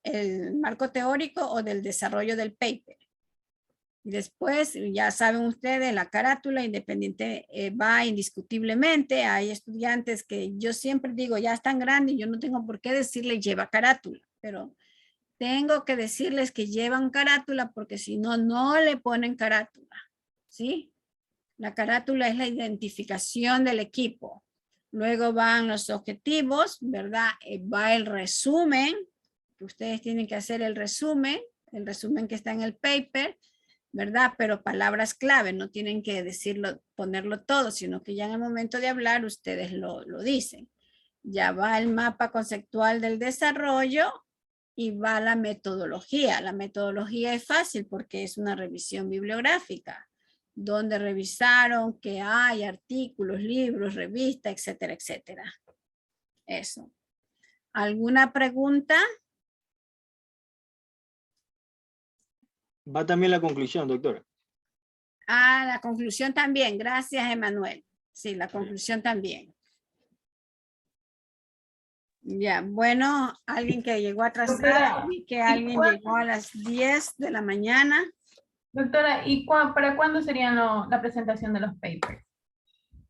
el marco teórico o del desarrollo del paper. Después, ya saben ustedes, la carátula independiente va indiscutiblemente. Hay estudiantes que yo siempre digo, ya están grandes, yo no tengo por qué decirles lleva carátula, pero tengo que decirles que llevan carátula porque si no, no le ponen carátula, ¿sí? La carátula es la identificación del equipo. Luego van los objetivos, ¿verdad? Va el resumen, que ustedes tienen que hacer el resumen que está en el paper, ¿verdad? Pero palabras clave, no tienen que decirlo, ponerlo todo, sino que ya en el momento de hablar ustedes lo dicen. Ya va el mapa conceptual del desarrollo y va la metodología. La metodología es fácil porque es una revisión bibliográfica. donde revisaron que hay artículos, libros, revistas, etcétera, etcétera. Eso. ¿Alguna pregunta?
Va también la conclusión, doctora.
Ah, la conclusión también. Gracias, Emanuel. Sí, la conclusión también. Ya, bueno, alguien que llegó atrasado, vi que alguien llegó a las 10 de la mañana.
Doctora, ¿y para cuándo sería la presentación de los papers?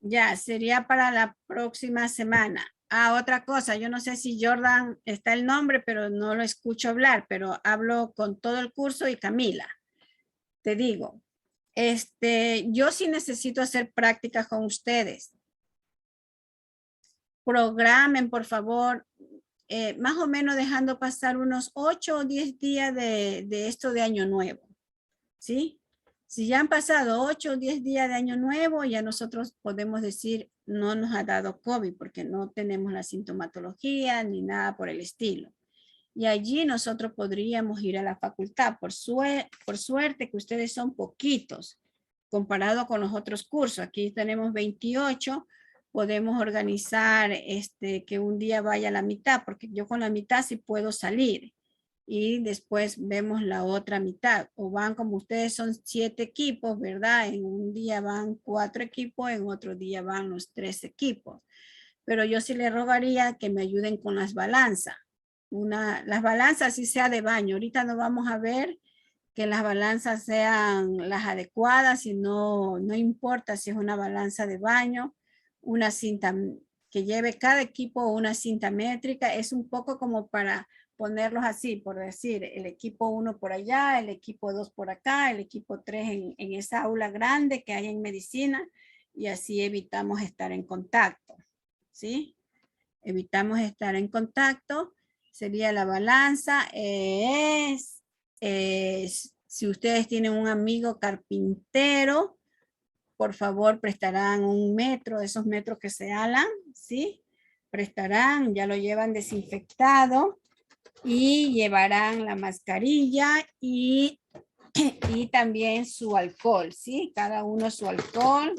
Ya, sería para la próxima semana. Ah, otra cosa, yo no sé si Jordan está el nombre, pero no lo escucho hablar, pero hablo con todo el curso y Camila. Te digo, yo sí necesito hacer prácticas con ustedes. Programen, por favor, más o menos dejando pasar unos 8 o 10 días de esto de Año Nuevo. ¿Sí? Si ya han pasado 8 o 10 días de Año Nuevo, ya nosotros podemos decir no nos ha dado COVID porque no tenemos la sintomatología ni nada por el estilo. Y allí nosotros podríamos ir a la facultad. Por suerte que ustedes son poquitos comparado con los otros cursos. Aquí tenemos 28. Podemos organizar que un día vaya a la mitad, porque yo con la mitad sí puedo salir. Y después vemos la otra mitad. O van como ustedes son 7 equipos, ¿verdad? En un día van 4 equipos, en otro día van los 3 equipos. Pero yo sí les rogaría que me ayuden con las balanzas. Las balanzas sí sea de baño. Ahorita no vamos a ver que las balanzas sean las adecuadas y no importa si es una balanza de baño, una cinta que lleve cada equipo una cinta métrica. Es un poco como para ponerlos así, por decir, el equipo 1 por allá, el equipo 2 por acá, el equipo 3 en esa aula grande que hay en medicina, y así evitamos estar en contacto, ¿sí? Evitamos estar en contacto. Sería la balanza. Si ustedes tienen un amigo carpintero, por favor prestarán 1 metro, esos metros que se alan, ¿sí? Prestarán, ya lo llevan desinfectado y llevarán la mascarilla y también su alcohol, ¿sí? Cada uno su alcohol,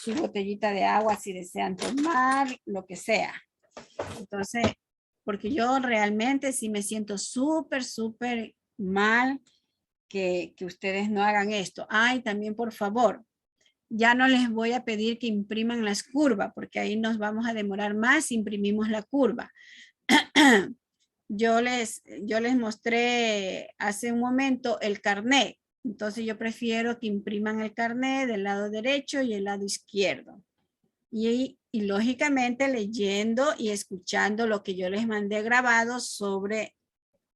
su botellita de agua si desean tomar, lo que sea. Entonces, porque yo realmente sí me siento súper mal que ustedes no hagan esto. Ay, también por favor, ya no les voy a pedir que impriman las curvas, porque ahí nos vamos a demorar más si imprimimos la curva. Yo les mostré hace un momento el carnet. Entonces yo prefiero que impriman el carnet del lado derecho y el lado izquierdo. Y lógicamente leyendo y escuchando lo que yo les mandé grabado sobre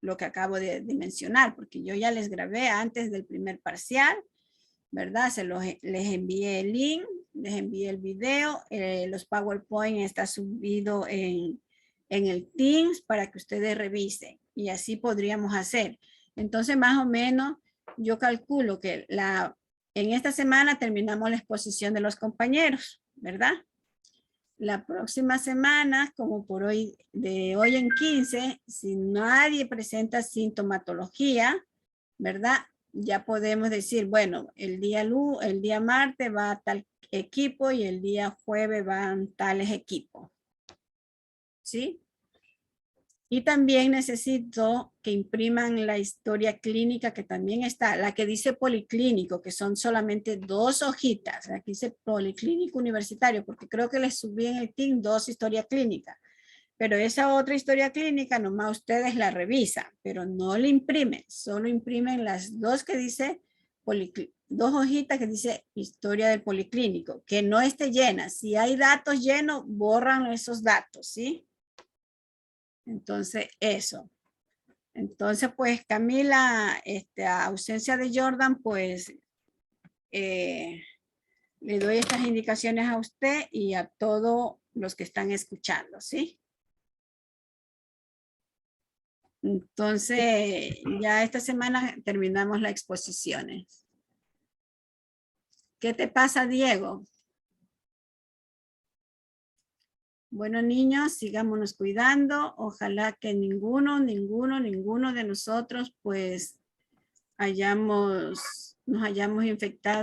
lo que acabo de mencionar, porque yo ya les grabé antes del primer parcial, ¿verdad? Les envié el link, les envié el video, los PowerPoint está subido en el Teams para que ustedes revisen, y así podríamos hacer. Entonces, más o menos, yo calculo que en esta semana terminamos la exposición de los compañeros, ¿verdad? La próxima semana, como por hoy, de hoy en 15, si nadie presenta sintomatología, ¿verdad? Ya podemos decir, bueno, el día martes va tal equipo y el día jueves van tales equipos. ¿Sí? Y también necesito que impriman la historia clínica, que también está, la que dice policlínico, que son solamente 2 hojitas. Aquí dice policlínico universitario, porque creo que les subí en el team 2 historias clínicas. Pero esa otra historia clínica, nomás ustedes la revisan, pero no la imprimen. Solo imprimen las 2 que dice, 2 hojitas que dice historia del policlínico, que no esté llena. Si hay datos llenos, borran esos datos, ¿sí? Entonces, eso. Entonces, pues, Camila, a ausencia de Jordan, pues, le doy estas indicaciones a usted y a todos los que están escuchando, ¿sí? Entonces, ya esta semana terminamos las exposiciones. ¿Qué te pasa, Diego? Bueno, niños, sigámonos cuidando. Ojalá que ninguno de nosotros, pues, nos hayamos infectado